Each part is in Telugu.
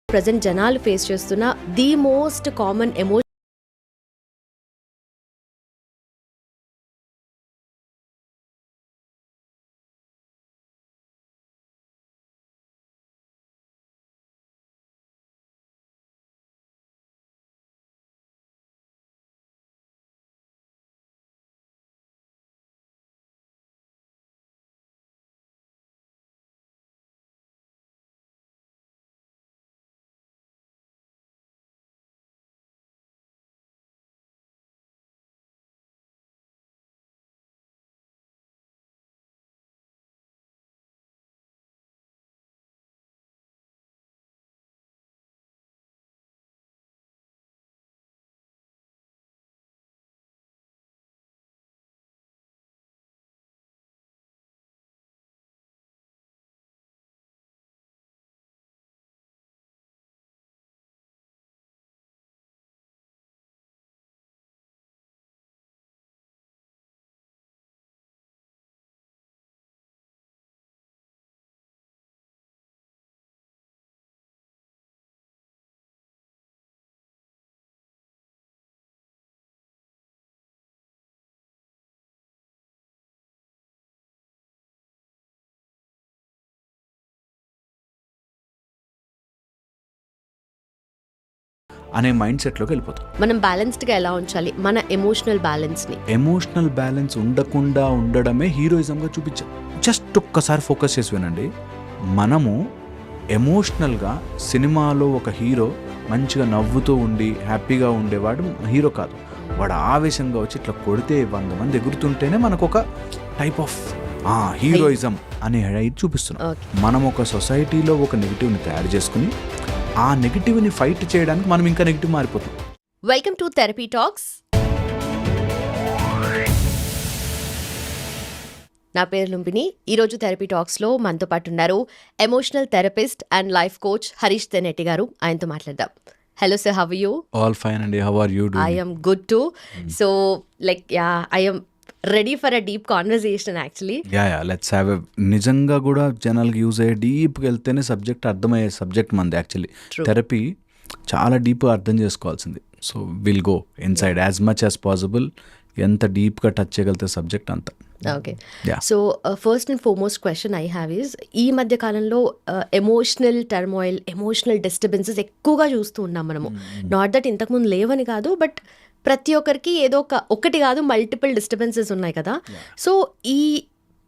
ప్రజెంట్ జనాలు ఫేస్ చేస్తున్న ది మోస్ట్ కామన్ ఎమోషన్ అనే మైండ్ సెట్లోకి వెళ్ళిపోతాం. మనం బ్యాలెన్స్డ్గా ఎలా ఉంచాలి మన ఎమోషనల్ బ్యాలెన్స్ని? ఎమోషనల్ బ్యాలెన్స్ ఉండకుండా ఉండడమే హీరోయిజంగా చూపించాం. జస్ట్ ఒక్కసారి ఫోకస్ చేసి వినండి. మనము ఎమోషనల్గా సినిమాలో ఒక హీరో మంచిగా నవ్వుతూ ఉండి హ్యాపీగా ఉండేవాడు హీరో కాదు. వాడు ఆవేశంగా వచ్చి ఇట్లా కొడితే 100 మంది ఎగురుతుంటేనే మనకు ఒక టైప్ ఆఫ్ హీరోయిజం అనే హైట్ చూపిస్తున్నాం. మనం ఒక సొసైటీలో ఒక నెగిటివ్ని తయారు చేసుకుని ఆ నెగిటివ్ని ఫైట్ చేయడానికి మనం ఇంకా నెగిటివ్ మారిపోతాం. Welcome to therapy talks. నా పేరు లుంబిని. ఈరోజు థెరపీ టాక్స్లో మనతో పాటు ఉన్నారు emotional therapist and life coach Harish Tenetti garu. ఆయనతో మాట్లాడదాం. Hello sir, how are you? All fine అండి. How are you doing? I am good too. So I am ready for a deep conversation actually. Yeah let's have a నిజంగా కూడా జనాలకి యూజ్ అయ్యే డీప్గా వెళ్తేనే సబ్జెక్ట్ అర్థమయ్యే సబ్జెక్ట్ మంది. యాక్చువల్లీ థెరపీ చాలా డీప్గా అర్థం చేసుకోవాల్సింది. So will go inside as much as possible. ఎంత డీప్గా టచ్ చేయగలిగితే సబ్జెక్ట్ అంత. Okay, so first and foremost question I have is, ఈ మధ్య కాలంలో ఎమోషనల్ టర్మాయిల్, ఎమోషనల్ డిస్టర్బెన్సెస్ ఎక్కువగా చూస్తూ ఉన్నాం మనము. నాట్ దట్ ఇంతకుముందు లేవని కాదు, బట్ ప్రతి ఒక్కరికి ఏదో ఒకటి కాదు మల్టిపుల్ డిస్టర్బెన్సెస్ ఉన్నాయి కదా. సో ఈ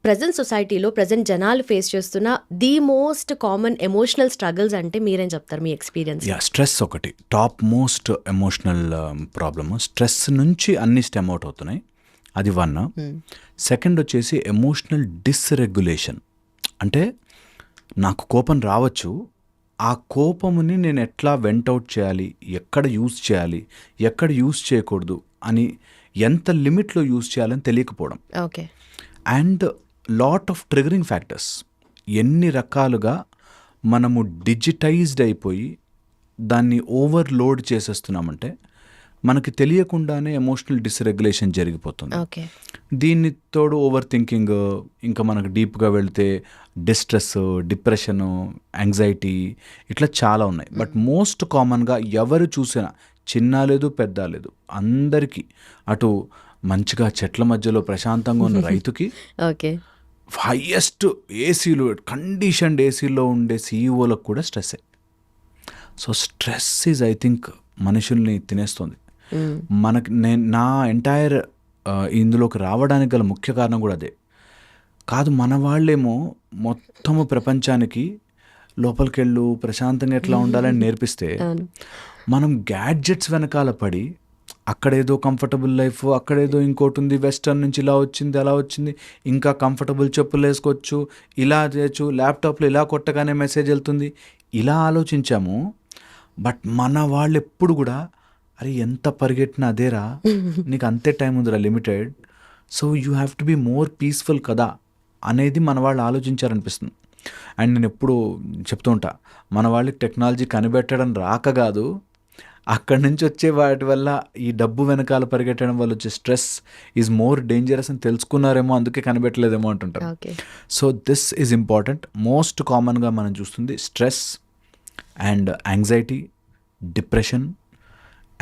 ప్రజెంట్ సొసైటీలో ప్రజెంట్ జనాలు ఫేస్ చేస్తున్న the most common emotional struggles అంటే మీరేం చెప్తారు మీ ఎక్స్పీరియన్స్? స్ట్రెస్ ఒకటి top most emotional problem. Stress నుంచి అన్ని స్టెమ్ అవుట్ అవుతున్నాయి. అది 1. సెకండ్ వచ్చేసి ఎమోషనల్ డిస్రెగ్యులేషన్. అంటే నాకు కోపం రావచ్చు, ఆ కోపముని నేను ఎట్లా వెంటౌట్ చేయాలి, ఎక్కడ యూజ్ చేయాలి, ఎక్కడ యూజ్ చేయకూడదు అని, ఎంత లిమిట్లో యూజ్ చేయాలని తెలియకపోవడం. Okay. And lot of triggering factors. ఎన్ని రకాలుగా మనము డిజిటైజ్డ్ అయిపోయి దాన్ని ఓవర్లోడ్ చేసేస్తున్నామంటే మనకి తెలియకుండానే ఎమోషనల్ డిస్రెగ్యులేషన్ జరిగిపోతుంది. ఓకే. దీన్ని తోడు ఓవర్ థింకింగ్, ఇంకా మనకు డీప్గా వెళితే డిస్ట్రెస్, డిప్రెషను, యాంగ్జైటీ, ఇట్లా చాలా ఉన్నాయి. బట్ మోస్ట్ కామన్గా ఎవరు చూసినా, చిన్న లేదు పెద్ద లేదు, అందరికీ, అటు మంచిగా చెట్ల మధ్యలో ప్రశాంతంగా ఉన్న రైతుకి, ఓకే, హైయెస్ట్ ఏసీలు, కండిషన్డ్ ఏసీలో ఉండే సీఈఓలకు కూడా స్ట్రెస్సే. So stress is I think మనుషుల్ని తినేస్తుంది. నా ఎంటైర్ ఇందులోకి రావడానికి గల ముఖ్య కారణం కూడా అదే కాదు. మన వాళ్ళేమో మొత్తము ప్రపంచానికి లోపలికెళ్ళు ప్రశాంతంగా ఎట్లా ఉండాలని నేర్పిస్తే, మనం గ్యాడ్జెట్స్ వెనకాల పడి అక్కడేదో కంఫర్టబుల్ లైఫ్, అక్కడేదో ఇంకోటి ఉంది, వెస్టర్న్ నుంచి ఇలా వచ్చింది అలా వచ్చింది, ఇంకా కంఫర్టబుల్ చెప్పులు వేసుకోవచ్చు, ఇలా చేయొచ్చు, ల్యాప్టాప్లో ఇలా కొట్టగానే మెసేజ్ వెళ్తుంది, ఇలా ఆలోచించాము. బట్ మన వాళ్ళు ఎప్పుడు కూడా అరే ఎంత పరిగెట్టినా అదేరా, నీకు అంతే టైం ఉందిరా limited, so you have to be more peaceful కదా అనేది మన వాళ్ళు ఆలోచించారనిపిస్తుంది. అండ్ నేను ఎప్పుడు చెప్తూ ఉంటా, మన వాళ్ళకి టెక్నాలజీ కనిపెట్టడం రాక కాదు, అక్కడి నుంచి వచ్చే వాటి వల్ల ఈ డబ్బు వెనకాల పరిగెట్టడం వల్ల వచ్చే స్ట్రెస్ ఈజ్ మోర్ డేంజరస్ అని తెలుసుకున్నారేమో, అందుకే కనిపెట్టలేదేమో అంటుంటారు. Okay. So this is important. Most కామన్గా మనం చూస్తుంది stress and anxiety, depression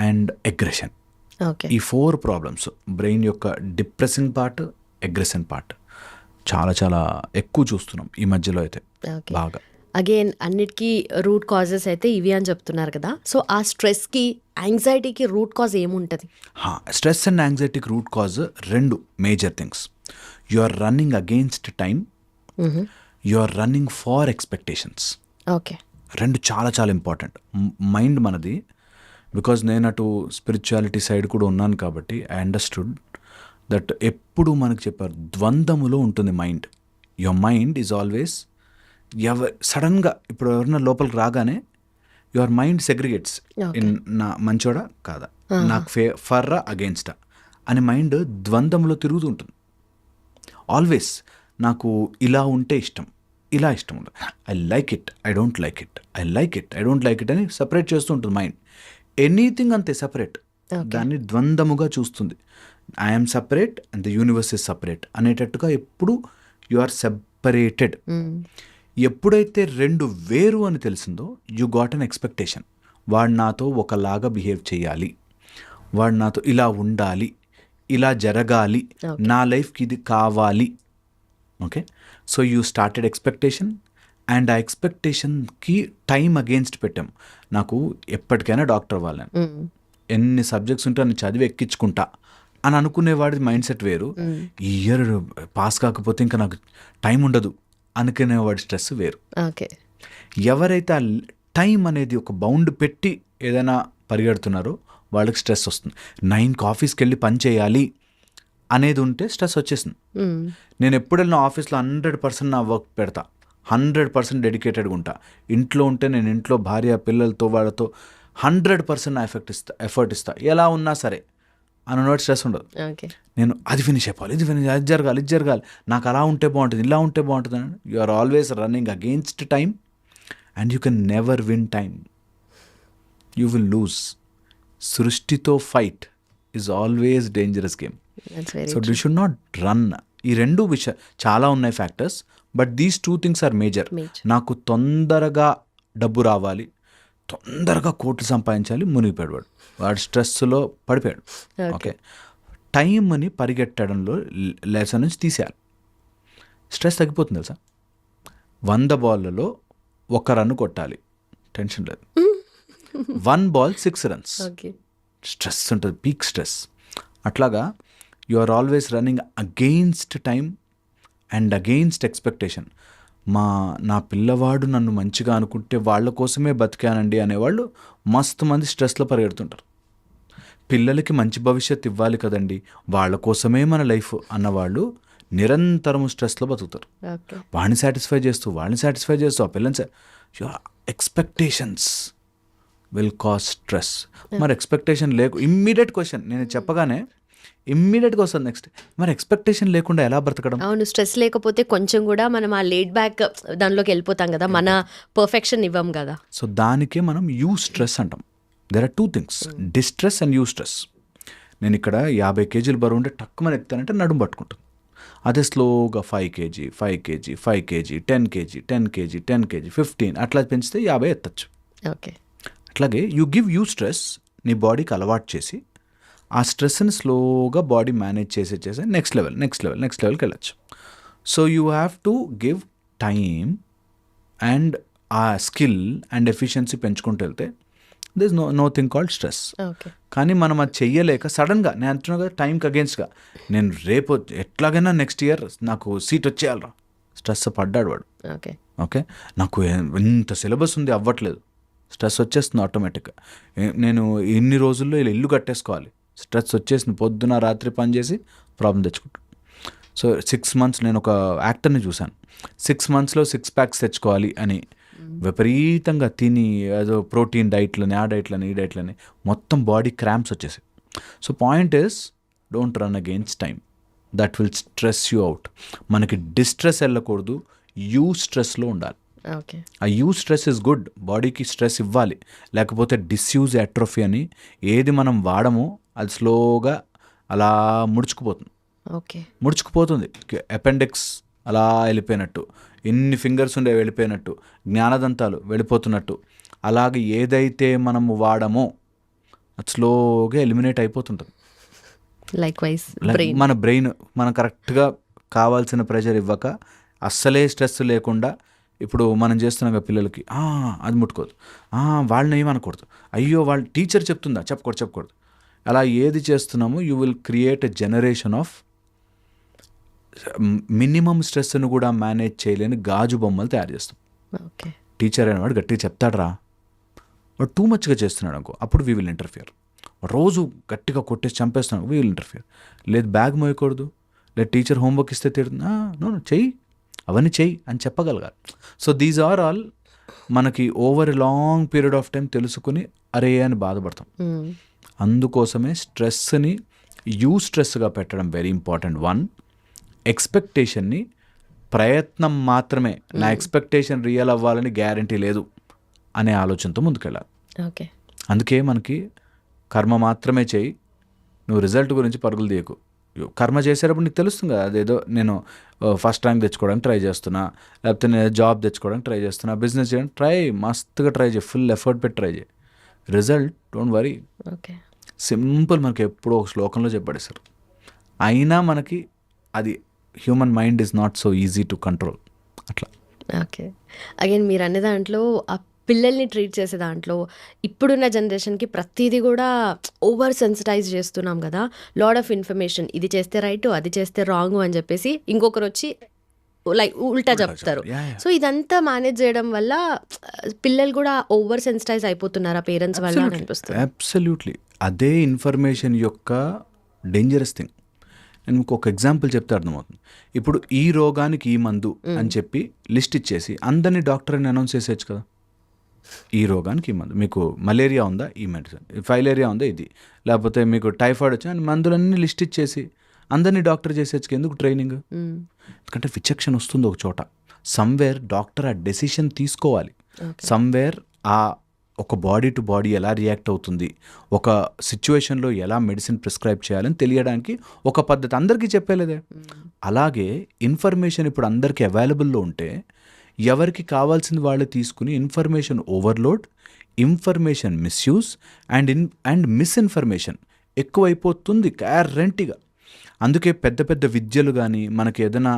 and aggression. Okay. ఈ 4 ప్రాబ్లమ్స్, బ్రెయిన్ యొక్క డిప్రెసింగ్ పార్ట్, అగ్రెషన్ పార్ట్ చాలా చాలా ఎక్కువ చూస్తున్నాం ఈ మధ్యలో అయితే ఓకే. బాగా. అగైన్ అన్నిటికీ రూట్ కాజెస్ అయితే ఇవి అని చెప్తున్నారు కదా. సో ఆ స్ట్రెస్కి యాంగ్జైటీకి రూట్ కాజ్ ఏముంటుంది? స్ట్రెస్ అండ్ యాంగ్జైటీకి root cause 2 major things. You are running against time, you are running for expectations. Okay. 2 చాలా చాలా ఇంపార్టెంట్. మైండ్ మనది, బికాజ్ నేను అటు స్పిరిచువాలిటీ సైడ్ కూడా ఉన్నాను కాబట్టి ఐ అండర్స్టూడ్ దట్ ఎప్పుడు మనకు చెప్పారు ద్వంద్వములో ఉంటుంది mind. Your mind is always సడన్గా ఇప్పుడు ఎవరైనా లోపలికి రాగానే యువర్ మైండ్ సెగ్రిగేట్స్ ఇన్ నా మంచోడా కాదా, నాకు ఫర్రా అగెయిన్స్టా అని మైండ్ ద్వంద్వంలో తిరుగుతూ ఉంటుంది. ఆల్వేస్ నాకు ఇలా ఉంటే ఇష్టం, ఇలా ఇష్టం ఉండదు, I like it, I don't like it, I like it, I don't like it అని సపరేట్ చేస్తూ ఉంటుంది మైండ్. ఎనీథింగ్ అంతే సపరేట్, దాన్ని ద్వంద్వముగా చూస్తుంది. I'm separate and the universe is separate అనేటట్టుగా ఎప్పుడు యు ఆర్ సెపరేటెడ్. ఎప్పుడైతే 2 వేరు అని తెలిసిందో యు గాట్ అన్ ఎక్స్పెక్టేషన్. వాడు నాతో ఒకలాగా బిహేవ్ చేయాలి, వాడు నాతో ఇలా ఉండాలి, ఇలా జరగాలి, నా లైఫ్కి ఇది కావాలి. Okay, so you started expectation and ఆ ఎక్స్పెక్టేషన్కి టైం అగేన్స్ట్ పెట్టాం. నాకు ఎప్పటికైనా డాక్టర్ అవ్వాలని, ఎన్ని సబ్జెక్ట్స్ ఉంటే అన్ని చదివి ఎక్కించుకుంటా అని అనుకునేవాడి మైండ్ సెట్ వేరు. ఈ ఇయర్ పాస్ కాకపోతే ఇంకా నాకు టైం ఉండదు అనుకునేవాడి స్ట్రెస్ వేరు. ఓకే. ఎవరైతే ఆ టైం అనేది ఒక బౌండ్ పెట్టి ఏదైనా పరిగెడుతున్నారో వాళ్ళకి స్ట్రెస్ వస్తుంది. 9కి ఆఫీస్కి వెళ్ళి పని చేయాలి అనేది ఉంటే స్ట్రెస్ వచ్చేసింది. నేను ఎప్పుడు వెళ్ళిన ఆఫీస్లో 100% నా వర్క్ పెడతా, 100% డెడికేటెడ్గా ఉంటా. ఇంట్లో ఉంటే నేను ఇంట్లో భార్య పిల్లలతో వాళ్ళతో 100% నా ఎఫర్ట్ ఇస్తా ఎలా ఉన్నా సరే అన్నవాడు స్ట్రెస్ ఉండదు. నేను అది ఫినిష్ అయిపోవాలి, ఇది ఫినిష్, అది జరగాలి, ఇది జరగాలి, నాకు అలా ఉంటే బాగుంటుంది, ఇలా ఉంటే బాగుంటుంది అని you are always running against time and you can never win time, you will lose. సృష్టితో fight is always dangerous game. So you should not run. ఈ 2 విషయాలు చాలా ఉన్నాయి factors, but these 2 things are major. నాకు తొందరగా డబ్బు రావాలి, తొందరగా కోట్లు సంపాదించాలి, మునిగిపోయాడు వాడు స్ట్రెస్లో పడిపోయాడు. ఓకే, టైంని పరిగెట్టడంలో లెసన్ నుంచి తీసేయాలి. స్ట్రెస్ తగ్గిపోతుంది తెలుసా. 100 బాల్లలో 1 రన్ కొట్టాలి, టెన్షన్ లేదు. 1 బాల్ 6 రన్స్, స్ట్రెస్ ఉంటుంది, పీక్ స్ట్రెస్. అట్లాగా you are always running against time and against expectation. నా పిల్లవాడు నన్ను మంచిగా అనుకుంటే వాళ్ళ కోసమే బతికానండి అనేవాళ్ళు మస్తు మంది స్ట్రెస్లో పరిగెడుతుంటారు. పిల్లలకి మంచి భవిష్యత్తు ఇవ్వాలి కదండి, వాళ్ళ కోసమే మన లైఫ్ అన్నవాళ్ళు నిరంతరం స్ట్రెస్లో బతుకుతారు. వాళ్ళని సాటిస్ఫై చేస్తూ ఆ పిల్లని your expectations will cause stress. మరి ఎక్స్పెక్టేషన్ ఇమ్మీడియట్ క్వశ్చన్ నేను చెప్పగానే ఇమ్మీడియట్గా వస్తుంది నెక్స్ట్, మరి ఎక్స్పెక్టేషన్ లేకుండా ఎలా బ్రతకడం? అవును, స్ట్రెస్ లేకపోతే కొంచెం కూడా మనం ఆ లేడ్ బ్యాక్ దానిలోకి వెళ్ళిపోతాం కదా, మన పర్ఫెక్షన్ ఇవ్వం కదా. సో దానికే మనం యూ స్ట్రెస్ అంటాం. There are 2 things, distress and eustress. నేను ఇక్కడ 50 కేజీలు బరువు ఉంటే టక్కుమని ఎత్తానంటే నడుము పట్టుకుంటుంది. అదే స్లోగా 5 KG 5 KG 5 KG 10 KG 10 KG 10 KG 15 అట్లా పెంచితే 50 ఎత్తచ్చు. ఓకే, అట్లాగే యూ గివ్ యూ స్ట్రెస్, నీ బాడీకి అలవాటు చేసి ఆ స్ట్రెస్ని స్లోగా బాడీ మేనేజ్ చేసి నెక్స్ట్ లెవెల్కి వెళ్ళచ్చు. So you have to give time and ఆ స్కిల్ అండ్ ఎఫిషియన్సీ పెంచుకుంటూ వెళ్తే this no thing called stress. కానీ మనం అది చెయ్యలేక సడన్గా నేను అంటున్నా కదా టైంకి అగేన్స్ట్గా నేను రేపు ఎట్లాగైనా నెక్స్ట్ ఇయర్ నాకు సీట్ వచ్చేయాలరా, స్ట్రెస్ పడ్డాడు వాడు. ఓకే, నాకు ఇంత సిలబస్ ఉంది అవ్వట్లేదు, స్ట్రెస్ వచ్చేస్తుంది ఆటోమేటిక్గా. నేను ఇన్ని రోజుల్లో ఇలా ఇల్లు కట్టేసుకోవాలి, స్ట్రెస్ వచ్చేసింది, పొద్దున రాత్రి పని చేసి ప్రాబ్లం తెచ్చుకుంటాను. సో 6 months నేను ఒక యాక్టర్ని చూశాను, 6 monthsలో 6 packs తెచ్చుకోవాలి అని విపరీతంగా తిని ఏదో ప్రోటీన్ డైట్లని ఆ డైట్లని ఈ డైట్లని మొత్తం బాడీ క్రాంప్స్ వచ్చేసాయి. So point is don't run against time, that will stress you out. మనకి డిస్ట్రెస్ వెళ్ళకూడదు, యూ స్ట్రెస్లో ఉండాలి. ఓకే. ఆ యూజ్ స్ట్రెస్ ఇస్ గుడ్, బాడీకి స్ట్రెస్ ఇవ్వాలి, లేకపోతే డిస్యూజ్ అట్రోఫీ అని ఏది మనం వాడమో అది స్లోగా అలా ముడుచుకుపోతుంది. ఓకే. ముడుచుకుపోతుంది, అపెండిక్స్ అలా వెళ్ళిపోయినట్టు, ఎన్ని ఫింగర్స్ ఉండే వెళ్ళిపోయినట్టు, జ్ఞానదంతాలు వెళ్ళిపోతున్నట్టు, అలాగే ఏదైతే మనము వాడమో అది స్లోగా ఎలిమినేట్ అయిపోతుంటుంది. లైక్ వైజ్ మన బ్రెయిన్ మనం కరెక్ట్గా కావాల్సిన ప్రెషర్ ఇవ్వక, అస్సలే స్ట్రెస్ లేకుండా, ఇప్పుడు మనం చేస్తున్నాం కదా పిల్లలకి, అది ముట్టుకోదు, వాళ్ళని ఏమనకూడదు, అయ్యో వాళ్ళ టీచర్ చెప్తుందా చెప్పకూడదు, అలా ఏది చేస్తున్నామో you will create a generation of minimum స్ట్రెస్ను కూడా మేనేజ్ చేయలేని గాజు బొమ్మలు తయారు చేస్తాం. ఓకే. టీచర్ అనేవాడు గట్టిగా చెప్తాడరా, వాడు టూ మచ్గా చేస్తున్నాడు అనుకో, అప్పుడు వీ విల్ ఇంటర్ఫియర్. రోజు గట్టిగా కొట్టేసి చంపేస్తున్నాడు, వీ విల్ ఇంటర్ఫియర్. లేదు బ్యాగ్ మోయకూడదు, లేదు టీచర్ హోంవర్క్ ఇస్తే తిడుతుంది, నో చెయ్యి, అవన్నీ చెయ్యి అని చెప్పగలగాలి. సో దీస్ ఆర్ ఆల్ మనకి over a long period of time తెలుసుకుని అరే అని బాధపడతాం. అందుకోసమే స్ట్రెస్ని స్ట్రెస్గా పెట్టడం వెరీ ఇంపార్టెంట్. వన్, ఎక్స్పెక్టేషన్ని ప్రయత్నం మాత్రమే, నా ఎక్స్పెక్టేషన్ రియల్ అవ్వాలని గ్యారంటీ లేదు అనే ఆలోచనతో ముందుకెళ్ళాలి. ఓకే. అందుకే మనకి కర్మ మాత్రమే చేయి, నువ్వు రిజల్ట్ గురించి పరుగులు తీయకు. కర్మ చేసేటప్పుడు నీకు తెలుస్తుంది కదా, అదేదో నేను ఫస్ట్ ర్యాంక్ తెచ్చుకోవడానికి ట్రై చేస్తున్నా, లేకపోతే నేను జాబ్ తెచ్చుకోవడానికి ట్రై చేస్తున్నా, బిజినెస్ చేయడానికి మస్తుగా ట్రై చేయి, ఫుల్ ఎఫర్ట్ పెట్టి ట్రై చేయి, result don't worry. Okay. Simple, మనకి ఎప్పుడో ఒక శ్లోకంలో చెప్పబడేశారు. అయినా మనకి అది human mind is not so easy to control అట్లా. ఓకే. అగైన్ మీరు అనే దాంట్లో ఆ పిల్లల్ని ట్రీట్ చేసే దాంట్లో ఇప్పుడున్న జనరేషన్కి ప్రతిదీ కూడా ఓవర్ సెన్సిటైజ్ చేస్తున్నాం కదా, లాడ్ ఆఫ్ ఇన్ఫర్మేషన్, ఇది చేస్తే రైట్, అది చేస్తే రాంగ్ అని చెప్పేసి ఇంకొకరు వచ్చి లైక్ ఉల్టా చెప్తారు. సో ఇదంతా మేనేజ్ చేయడం వల్ల పిల్లలు కూడా ఓవర్ సెన్సిటైజ్ అయిపోతున్నారా పేరెంట్స్ వల్ల అని అనిపిస్తుంది. అబ్సల్యూట్లీ, అదే ఇన్ఫర్మేషన్ యొక్క డేంజరస్ థింగ్. నేను మీకు ఒక ఎగ్జాంపుల్ చెప్తే అర్థమవుతుంది. ఇప్పుడు ఈ రోగానికి ఈ మందు అని చెప్పి లిస్ట్ ఇచ్చేసి అందరినీ డాక్టర్ అని అనౌన్స్ చేసేయచ్చు కదా. ఈ రోగానికి ఈ మందు, మీకు మలేరియా ఉందా ఈ మెడిసిన్, ఫైలేరియా ఉందా ఇది, లేకపోతే మీకు టైఫాయిడ్ వచ్చిన మందులన్నీ లిస్ట్ ఇచ్చేసి అందరినీ డాక్టర్ చేసేచ్చు. ఎందుకు ట్రైనింగ్? ఎందుకంటే విచక్షణ వస్తుంది ఒక చోట. సమ్వేర్ డాక్టర్ ఆ డెసిషన్ తీసుకోవాలి. సమ్వేర్ ఆ ఒక బాడీ టు బాడీ ఎలా రియాక్ట్ అవుతుంది, ఒక సిచ్యువేషన్లో ఎలా మెడిసిన్ ప్రిస్క్రైబ్ చేయాలని తెలియడానికి ఒక పద్ధతి అందరికీ చెప్పలేదే. అలాగే ఇన్ఫర్మేషన్ ఇప్పుడు అందరికీ అవైలబుల్లో ఉంటే ఎవరికి కావాల్సింది వాళ్ళు తీసుకుని information overload, information misuse and misinformation ఎక్కువైపోతుంది గ్యారంటీగా. అందుకే పెద్ద పెద్ద విద్యలు కానీ మనకి ఏదైనా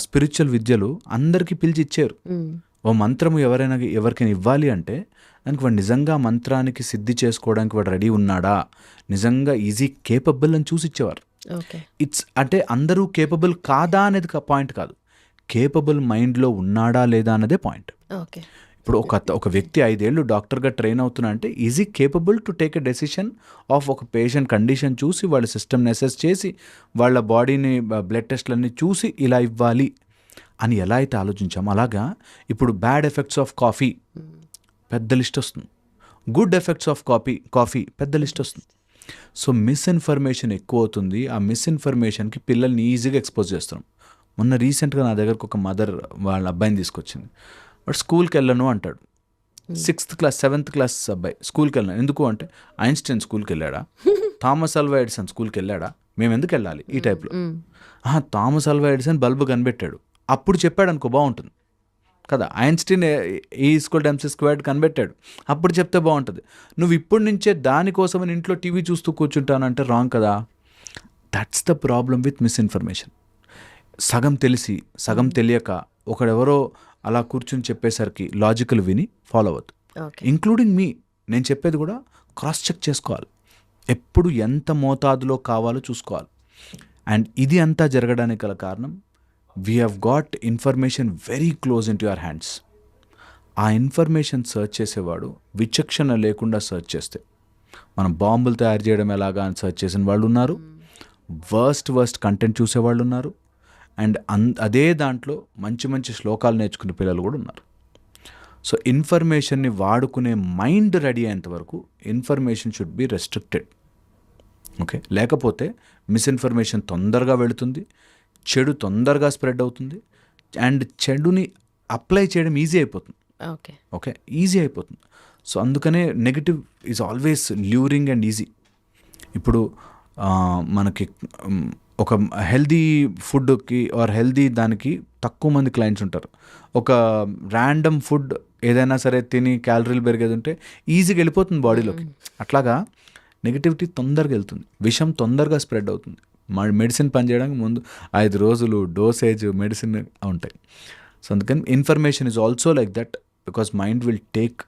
స్పిరిచువల్ విద్యలు అందరికీ పిలిచి ఇచ్చారు. ఓ మంత్రము ఎవరికైనా ఇవ్వాలి అంటే దానికి వాడు నిజంగా మంత్రానికి సిద్ధి చేసుకోవడానికి వాడు రెడీ ఉన్నాడా, నిజంగా ఈజీ కేపబుల్ అని చూసి ఇచ్చేవారు. ఇట్స్ అంటే అందరూ కేపబుల్ కాదా అనేది పాయింట్ కాదు, కేపబుల్ మైండ్లో ఉన్నాడా లేదా అన్నదే పాయింట్. ఇప్పుడు ఒక వ్యక్తి 5 ఏళ్ళు డాక్టర్గా ట్రైన్ అవుతున్నా అంటే easy capable to take a decision of ఒక పేషెంట్ కండిషన్ చూసి వాళ్ళ సిస్టమ్ని అసెస్ చేసి వాళ్ళ బాడీని బ్లడ్ టెస్ట్లన్నీ చూసి ఇలా ఇవ్వాలి అని ఎలా అయితే ఆలోచించామో అలాగా ఇప్పుడు బ్యాడ్ ఎఫెక్ట్స్ ఆఫ్ కాఫీ పెద్ద లిస్ట్ వస్తుంది, గుడ్ ఎఫెక్ట్స్ ఆఫ్ కాఫీ పెద్ద లిస్ట్ వస్తుంది. సో మిస్ఇన్ఫర్మేషన్ ఎక్కువ అవుతుంది. ఆ మిస్ఇన్ఫర్మేషన్కి పిల్లల్ని ఈజీగా ఎక్స్పోజ్ చేస్తున్నాం. మొన్న రీసెంట్గా నా దగ్గరకు ఒక మదర్ వాళ్ళ అబ్బాయిని తీసుకొచ్చింది. వాడు స్కూల్కి వెళ్ళను అంటాడు. 6th క్లాస్ 7th క్లాస్ అబ్బాయి స్కూల్కి వెళ్ళాను. ఎందుకు అంటే ఐన్స్టైన్ స్కూల్కి వెళ్ళాడా, థామస్ అల్వా ఎడిసన్ స్కూల్కి వెళ్ళాడా, మేము ఎందుకు వెళ్ళాలి ఈ టైప్లో. థామస్ అల్వా ఎడిసన్ బల్బు కనిపెట్టాడు, అప్పుడు చెప్పాడు అనుకో బాగుంటుంది కదా. ఐన్స్టీన్ E=mc² కనిపెట్టాడు, అప్పుడు చెప్తే బాగుంటుంది. నువ్వు ఇప్పటి నుంచే దానికోసమని ఇంట్లో టీవీ చూస్తూ కూర్చుంటానంటే రాంగ్ కదా. That's the problem with misinformation. సగం తెలిసి సగం తెలియక ఒకడెవరో అలా కూర్చుని చెప్పేసరికి లాజికల్ విని ఫాలో అవ్వద్దు. ఇంక్లూడింగ్ మీ, నేను చెప్పేది కూడా క్రాస్ చెక్ చేసుకోవాలి, ఎప్పుడు ఎంత మోతాదులో కావాలో చూసుకోవాలి. అండ్ ఇది అంతా జరగడానికి గల కారణం we have got information very close in to your hands. ఆ ఇన్ఫర్మేషన్ సర్చ్ చేసేవాడు విచక్షణ లేకుండా సర్చ్ చేస్తే మనం బాంబులు తయారు చేయడం ఎలాగా అని సర్చ్ చేసిన వాళ్ళు ఉన్నారు, వర్స్ట్ కంటెంట్ చూసేవాళ్ళు ఉన్నారు, అండ్ అదే దాంట్లో మంచి మంచి శ్లోకాలు నేర్చుకునే పిల్లలు కూడా ఉన్నారు. సో ఇన్ఫర్మేషన్ని వాడుకునే మైండ్ రెడీ అయ్యేంత వరకు information should be restricted. Okay, లేకపోతే మిస్ఇన్ఫర్మేషన్ తొందరగా వెళుతుంది, చెడు తొందరగా స్ప్రెడ్ అవుతుంది, అండ్ చెడుని అప్లై చేయడం ఈజీ అయిపోతుంది. ఓకే. ఓకే, ఈజీ అయిపోతుంది. సో అందుకనే negative is always luring and easy. ఇప్పుడు మనకి ఒక హెల్దీ ఫుడ్కి ఆర్ హెల్దీ దానికి తక్కువ మంది క్లయింట్స్ ఉంటారు. ఒక ర్యాండమ్ ఫుడ్ ఏదైనా సరే తిని క్యాలరీలు పెరిగేది ఉంటే ఈజీగా వెళ్ళిపోతుంది బాడీలోకి. అట్లాగా నెగిటివిటీ తొందరగా వెళ్తుంది, విషం తొందరగా స్ప్రెడ్ అవుతుంది. మెడిసిన్ పనిచేయడానికి ముందు 5 రోజులు డోసేజ్ మెడిసిన్ ఉంటాయి. సో అందుకని information is also like that, because mind will take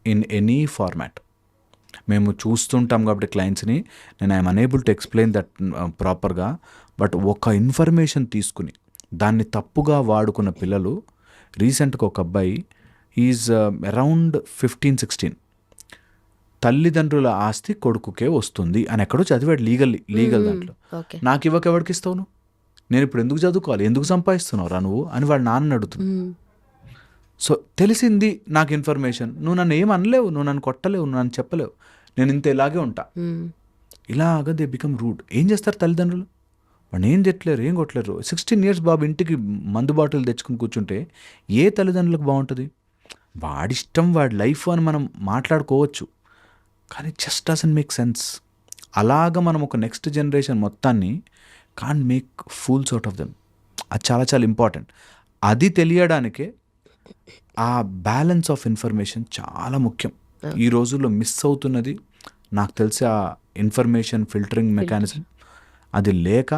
in any format. మేము చూస్తుంటాం కాబట్టి క్లయింట్స్ని, నేను I'm unable to explain that ప్రాపర్గా. బట్ ఒక ఇన్ఫర్మేషన్ తీసుకుని దాన్ని తప్పుగా వాడుకున్న పిల్లలు, రీసెంట్గా ఒక అబ్బాయి ఈజ్ అరౌండ్ 15-16, తల్లిదండ్రుల ఆస్తి కొడుకుకే వస్తుంది అని ఎక్కడో చదివాడు లీగల్ దాంట్లో. నాకు ఎవరికి ఇస్తావు నువ్వు, నేను ఇప్పుడు ఎందుకు చదువుకోవాలి, ఎందుకు సంపాదిస్తున్నావు రా నువ్వు అని వాడు నాన్న అడుగుతున్నాడు. సో తెలిసింది నాకు ఇన్ఫర్మేషన్, నువ్వు నన్ను ఏం అనలేవు, నువ్వు నన్ను కొట్టలేవు, నువ్వు నన్ను చెప్పలేవు, నేను ఇంత ఇలాగే ఉంటా. ఇలాగ దే బికమ్ రూడ్. ఏం చేస్తారు తల్లిదండ్రులు, వాడిని ఏం తిట్టలేరు, ఏం కొట్టలేరు. 16 years బాబు ఇంటికి మందు బాటిల్ తెచ్చుకుని కూర్చుంటే ఏ తల్లిదండ్రులకు బాగుంటుంది? వాడిష్టం, వాడి లైఫ్ అని మనం మాట్లాడుకోవచ్చు, కానీ జస్ట్ డజంట్ మేక్ సెన్స్. అలాగ మనం ఒక నెక్స్ట్ జనరేషన్ మొత్తాన్ని can't make fools out of them. అది చాలా చాలా ఇంపార్టెంట్. అది తెలియడానికే ఆ బ్యాలెన్స్ ఆఫ్ ఇన్ఫర్మేషన్ చాలా ముఖ్యం. ఈ రోజుల్లో మిస్ అవుతున్నది నాకు తెలిసి ఆ ఇన్ఫర్మేషన్ ఫిల్టరింగ్ మెకానిజం. అది లేక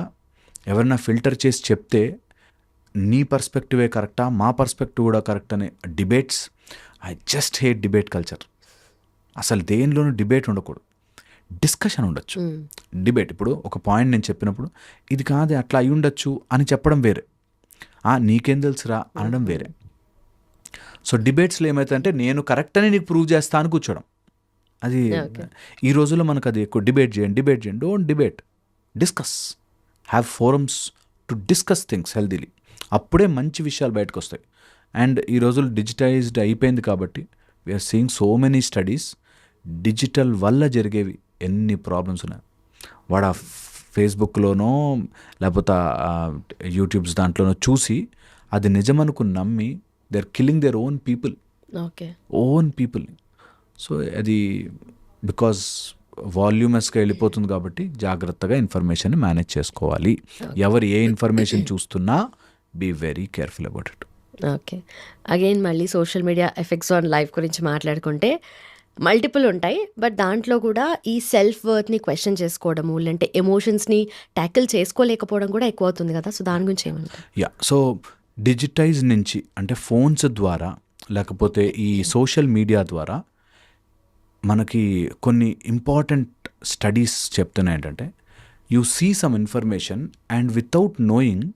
ఎవరైనా ఫిల్టర్ చేసి చెప్తే నీ పర్స్పెక్టివే కరెక్టా, మా పర్స్పెక్టివ్ కూడా కరెక్ట్ అనే debates. I just hate debate culture. అసలు దేనిలోనూ డిబేట్ ఉండకూడదు, డిస్కషన్ ఉండొచ్చు. డిబేట్, ఇప్పుడు ఒక పాయింట్ నేను చెప్పినప్పుడు ఇది కాదే అట్లా అయి ఉండొచ్చు అని చెప్పడం వేరే, నీకేం తెలుసురా అనడం వేరే. సో డిబేట్స్లో ఏమవుతుందంటే నేను కరెక్ట్ అని నీకు ప్రూవ్ చేస్తా అని కూర్చోడం. అది ఈ రోజుల్లో మనకు అది ఎక్కువ. డిబేట్ చేయండి. Don't debate, discuss. Have forums to discuss things healthily. అప్పుడే మంచి విషయాలు బయటకు వస్తాయి. అండ్ ఈ రోజులు డిజిటైజ్డ్ అయిపోయింది కాబట్టి we are seeing so many studies. Digital వల్ల జరిగేవి ఎన్ని ప్రాబ్లమ్స్ ఉన్నాయి. వాడు ఆ ఫేస్బుక్లోనో లేకపోతే యూట్యూబ్స్ దాంట్లోనో చూసి అది నిజమనుకుని నమ్మి they are killing their own people. So అది బికాజ్ వాల్యూమస్గా వెళ్ళిపోతుంది కాబట్టి జాగ్రత్తగా ఇన్ఫర్మేషన్ మేనేజ్ చేసుకోవాలి. ఎవరు ఏ ఇన్ఫర్మేషన్ చూస్తున్నా be very careful about it. Okay, again మళ్ళీ social media effects on life గురించి మాట్లాడుకుంటే మల్టిపుల్ ఉంటాయి. బట్ దాంట్లో కూడా ఈ సెల్ఫ్ వర్త్ని క్వశ్చన్ చేసుకోవడము, లేదంటే ఎమోషన్స్ని ట్యాకిల్ చేసుకోలేకపోవడం కూడా ఎక్కువ అవుతుంది కదా. సో దాని గురించి ఏమంటారు? సో డిజిటైజ్ నుంచి అంటే ఫోన్స్ ద్వారా లేకపోతే ఈ సోషల్ మీడియా ద్వారా మనకి కొన్ని ఇంపార్టెంట్ స్టడీస్ చెప్తున్నాయి. ఏంటంటే you see some information and without knowing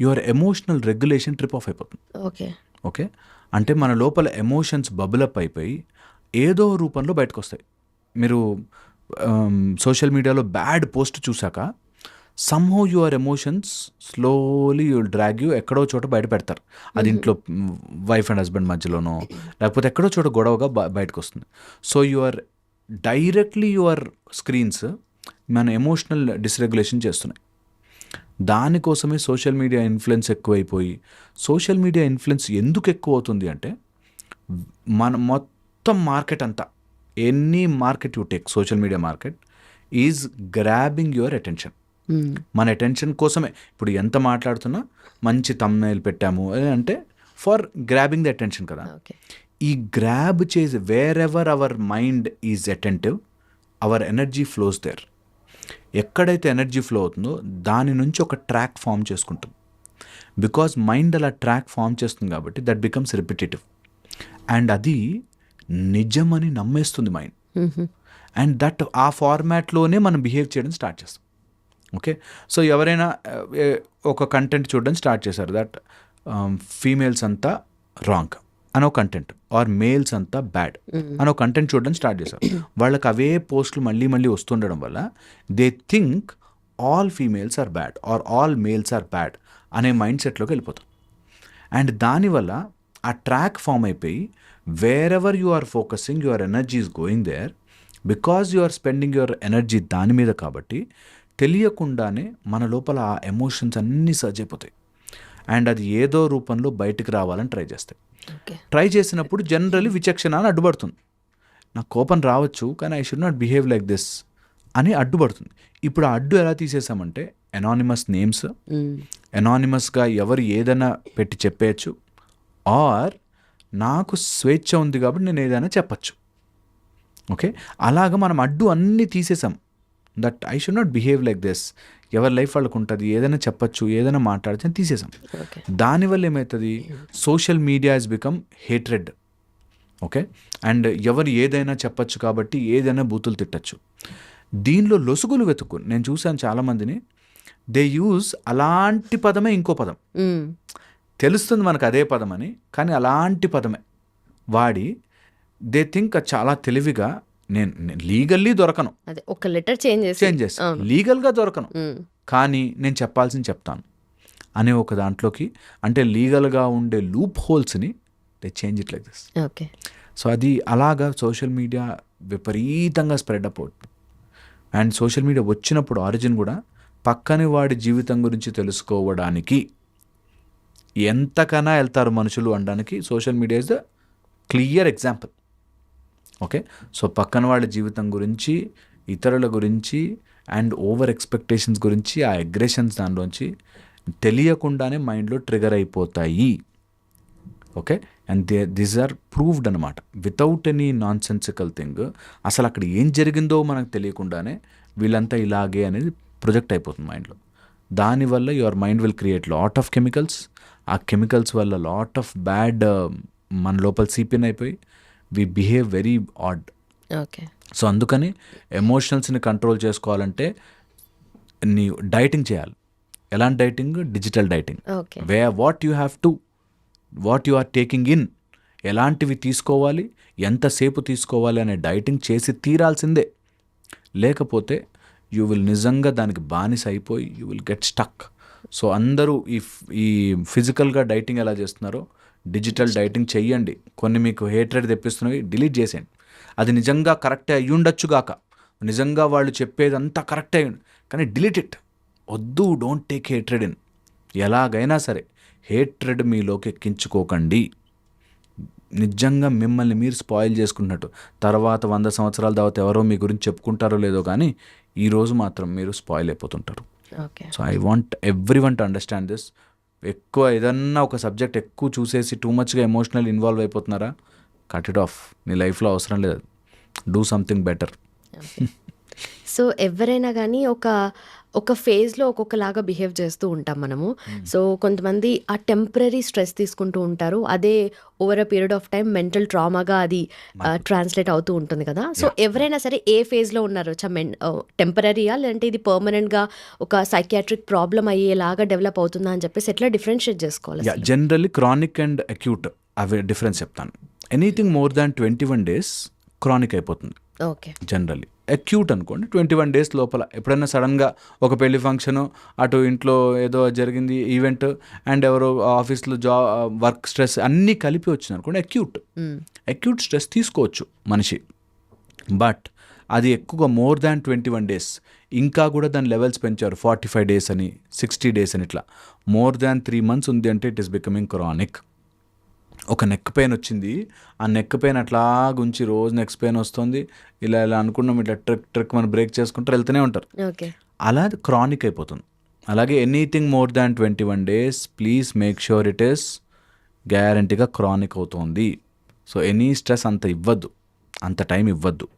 your emotional regulation trip off అయిపోతుంది. ఓకే, అంటే మన లోపల ఎమోషన్స్ బబులప్ అయిపోయి ఏదో రూపంలో బయటకు వస్తాయి. మీరు సోషల్ మీడియాలో బ్యాడ్ పోస్ట్ చూసాక somehow your emotions slowly you'll drag you ఎక్కడో చోట బయట పెడతారు. అది ఇంట్లో వైఫ్ అండ్ హస్బెండ్ మధ్యలోనో లేకపోతే ఎక్కడో చోట గొడవగా బయటకు వస్తుంది. సో యువర్ స్క్రీన్స్ మన ఎమోషనల్ డిస్రెగ్యులేషన్ చేస్తున్నాయి. దానికోసమే సోషల్ మీడియా ఇన్ఫ్లుయెన్స్ ఎక్కువైపోయి, సోషల్ మీడియా ఇన్ఫ్లుయెన్స్ ఎందుకు ఎక్కువ అవుతుంది అంటే మన మొత్తం మార్కెట్ అంతా, any market you take, social media market is grabbing your attention. మన అటెన్షన్ కోసమే ఇప్పుడు ఎంత మాట్లాడుతున్నా మంచి థంబ్నెయిల్ పెట్టాము అంటే ఫర్ గ్రాబింగ్ ద అటెన్షన్ కదా. ఈ గ్రాబ్ చేసి wherever our mind is attentive our energy flows there. ఎక్కడైతే ఎనర్జీ ఫ్లో అవుతుందో దాని నుంచి ఒక ట్రాక్ ఫామ్ చేసుకుంటుంది. బికాజ్ మైండ్ అలా ట్రాక్ ఫామ్ చేస్తుంది కాబట్టి దట్ బికమ్స్ రిపిటేటివ్ అండ్ అది నిజమని నమ్మేస్తుంది మైండ్. అండ్ దట్ ఆ ఫార్మాట్లోనే మనం బిహేవ్ చేయడం స్టార్ట్ చేస్తాం. ఓకే, సో ఎవరైనా ఒక కంటెంట్ చూడడం స్టార్ట్ చేశారు, దట్ ఫీమేల్స్ అంతా రాంగ్ అని ఒక కంటెంట్, ఆర్ మేల్స్ అంతా బ్యాడ్ అని ఒక కంటెంట్ చూడడం స్టార్ట్ చేశారు. వాళ్ళకి అవే పోస్టులు మళ్ళీ మళ్ళీ వస్తుండడం వల్ల they think all females are bad or all males are bad అనే మైండ్ సెట్లోకి వెళ్ళిపోతాం. అండ్ దానివల్ల ఆ ట్రాక్ ఫామ్ అయిపోయి wherever you are focusing your energy is going there because you are spending your energy దాని మీద. కాబట్టి తెలియకుండానే మన లోపల ఆ ఎమోషన్స్ అన్నీ సర్జ్ అయిపోతాయి. అండ్ అది ఏదో రూపంలో బయటికి రావాలని ట్రై చేస్తాయి. ఓకే. ట్రై చేసినప్పుడు జనరలీ విచక్షణ అని అడ్డుపడుతుంది. నాకు కోపం రావచ్చు కానీ I should not behave like this అని అడ్డుపడుతుంది. ఇప్పుడు ఆ అడ్డు ఎలా తీసేసామంటే ఎనానిమస్ నేమ్స్, ఎనానిమస్గా ఎవరు ఏదైనా పెట్టి చెప్పేయచ్చు, ఆర్ నాకు స్వేచ్ఛ ఉంది కాబట్టి నేను ఏదైనా చెప్పచ్చు. ఓకే, అలాగ మనం అడ్డు అన్నీ తీసేసాం. That I should not behave like this, ఎవరి లైఫ్ వాళ్ళకు ఉంటుంది, ఏదైనా చెప్పచ్చు, ఏదైనా మాట్లాడచ్చు అని తీసేసాం. దానివల్ల ఏమవుతుంది, social media has become hatred. Okay, and ఎవరు ఏదైనా చెప్పచ్చు కాబట్టి ఏదైనా బూతులు తిట్టచ్చు. దీనిలో లొసుగులు వెతుక్కు నేను చూశాను చాలామందిని, దే యూజ్ అలాంటి పదమే ఇంకో పదం, తెలుస్తుంది మనకు అదే పదం అని, కానీ అలాంటి పదమే వాడి దే థింక్ చాలా తెలివిగా నేను లీగల్లీ దొరకను, అదే ఒక లెటర్ చేంజ్ చేసి లీగల్గా దొరకను కానీ నేను చెప్పాల్సింది చెప్తాను అనే ఒక దాంట్లోకి, అంటే లీగల్గా ఉండే లూప్ హోల్స్ని they change it like this. Okay. So అది అలాగా సోషల్ మీడియా విపరీతంగా స్ప్రెడ్ అప్ అవుతుంది. అండ్ సోషల్ మీడియా వచ్చినప్పుడు ఆరిజిన్ కూడా పక్కని వాడి జీవితం గురించి తెలుసుకోవడానికి ఎంతకన్నా వెళ్తారు మనుషులు అనడానికి social media is the clear example. Okay, so పక్కన వాళ్ళ జీవితం గురించి, ఇతరుల గురించి అండ్ ఓవర్ ఎక్స్పెక్టేషన్స్ గురించి, ఆ అగ్రెషన్స్ దానిలోంచి తెలియకుండానే మైండ్లో ట్రిగర్ అయిపోతాయి. Okay, and these are proved అనమాట, without any nonsensical thing. అసలు అక్కడ ఏం జరిగిందో మనకు తెలియకుండానే వీళ్ళంతా ఇలాగే అనేది ప్రొజెక్ట్ అయిపోతుంది మైండ్లో. దానివల్ల your mind will create lot of chemicals. ఆ కెమికల్స్ వల్ల లాట్ ఆఫ్ బ్యాడ్ మన లోపల సీపిన్ అయిపోయి we behave very odd. Okay. So అందుకని ఎమోషనల్స్ని కంట్రోల్ చేసుకోవాలంటే నీ డైటింగ్ చేయాలి. ఎలాంటి dieting? Digital dieting. What you are taking in, ఎలాంటివి తీసుకోవాలి, ఎంతసేపు తీసుకోవాలి అనే డైటింగ్ చేసి తీరాల్సిందే. లేకపోతే యూ విల్ నిజంగా దానికి బానిస అయిపోయి you will get stuck. So అందరూ ఈ ఫిజికల్గా డైటింగ్ ఎలా చేస్తున్నారో డిజిటల్ డైటింగ్ చెయ్యండి. కొన్ని మీకు హేట్రెడ్ తెప్పిస్తున్నవి డిలీట్ చేసేయండి. అది నిజంగా కరెక్టే అయ్యుండొచ్చు గాక, నిజంగా వాళ్ళు చెప్పేదంతా కరెక్టే అయ్యి, కానీ డిలీట్ ఇట్. వద్దు, డోంట్ టేక్ హేట్రెడ్ ఇన్. ఎలాగైనా సరే హేట్రెడ్ మీలోకి ఎక్కించుకోకండి. నిజంగా మిమ్మల్ని మీరు స్పాయిల్ చేసుకుంటున్నట్టు. తర్వాత 100 సంవత్సరాల తర్వాత ఎవరో మీ గురించి చెప్పుకుంటారో లేదో కానీ ఈరోజు మాత్రం మీరు స్పాయిల్ అయిపోతుంటారు. So I want everyone to understand this. ఎక్కువ ఏదన్నా ఒక సబ్జెక్ట్ ఎక్కువ చూసేసి టూ మచ్గా ఎమోషనల్ ఇన్వాల్వ్ అయిపోతున్నారా, కట్ ఇట్ ఆఫ్. నీ లైఫ్లో అవసరం లేదు. Do something better. సో ఎవరైనా కానీ ఒక ఫేజ్లో ఒక్కొక్కలాగా బిహేవ్ చేస్తూ ఉంటాం మనము. సో కొంతమంది ఆ టెంపరరీ స్ట్రెస్ తీసుకుంటూ ఉంటారు, అదే over a period of time mental ట్రామాగా అది ట్రాన్స్లేట్ అవుతూ ఉంటుంది కదా. సో ఎవరైనా సరే ఏ ఫేజ్లో ఉన్నారు, టెంపరరీయా లేదంటే ఇది పర్మనెంట్గా ఒక సైకియాట్రిక్ ప్రాబ్లం అయ్యేలాగా డెవలప్ అవుతుందా అని చెప్పేసి ఎట్లా డిఫరెన్షియేట్ చేసుకోవాలి? జనరల్లీ క్రానిక్ అండ్ అక్యూట్ అవి డిఫరెన్స్ చెప్తాను. Anything more than 21 days chronic అయిపోతుంది. ఓకే. జనరల్లీ అక్యూట్ అనుకోండి 21 days లోపల. ఎప్పుడైనా సడన్గా ఒక పెళ్లి ఫంక్షను, అటు ఇంట్లో ఏదో జరిగింది ఈవెంట్, అండ్ ఎవరో ఆఫీస్లో వర్క్ స్ట్రెస్ అన్నీ కలిపి వచ్చింది అనుకోండి అక్యూట్. అక్యూట్ స్ట్రెస్ తీసుకోవచ్చు మనిషి, బట్ అది ఎక్కువగా మోర్ దాన్ 21 days, ఇంకా కూడా దాని లెవెల్స్ పెంచారు 45 days అని, 60 days అని, ఇట్లా మోర్ దాన్ 3 months ఉంది అంటే ఇట్ ఈస్ బికమింగ్ క్రానిక్. ఒక నెక్ పెయిన్ వచ్చింది, ఆ నెక్ పెయిన్ అట్లా గుంచి రోజు నెక్ పెయిన్ వస్తుంది, ఇలా అనుకున్నాం, ఇట్లా ట్రిక్ మనం బ్రేక్ చేసుకుంటారు, వెళ్తూనే ఉంటారు. అలా క్రానిక్ అయిపోతుంది. అలాగే anything more than 21 days please make sure it is గ్యారంటీగా క్రానిక్ అవుతుంది. సో ఎనీ స్ట్రెస్ అంత ఇవ్వద్దు, అంత టైం ఇవ్వద్దు.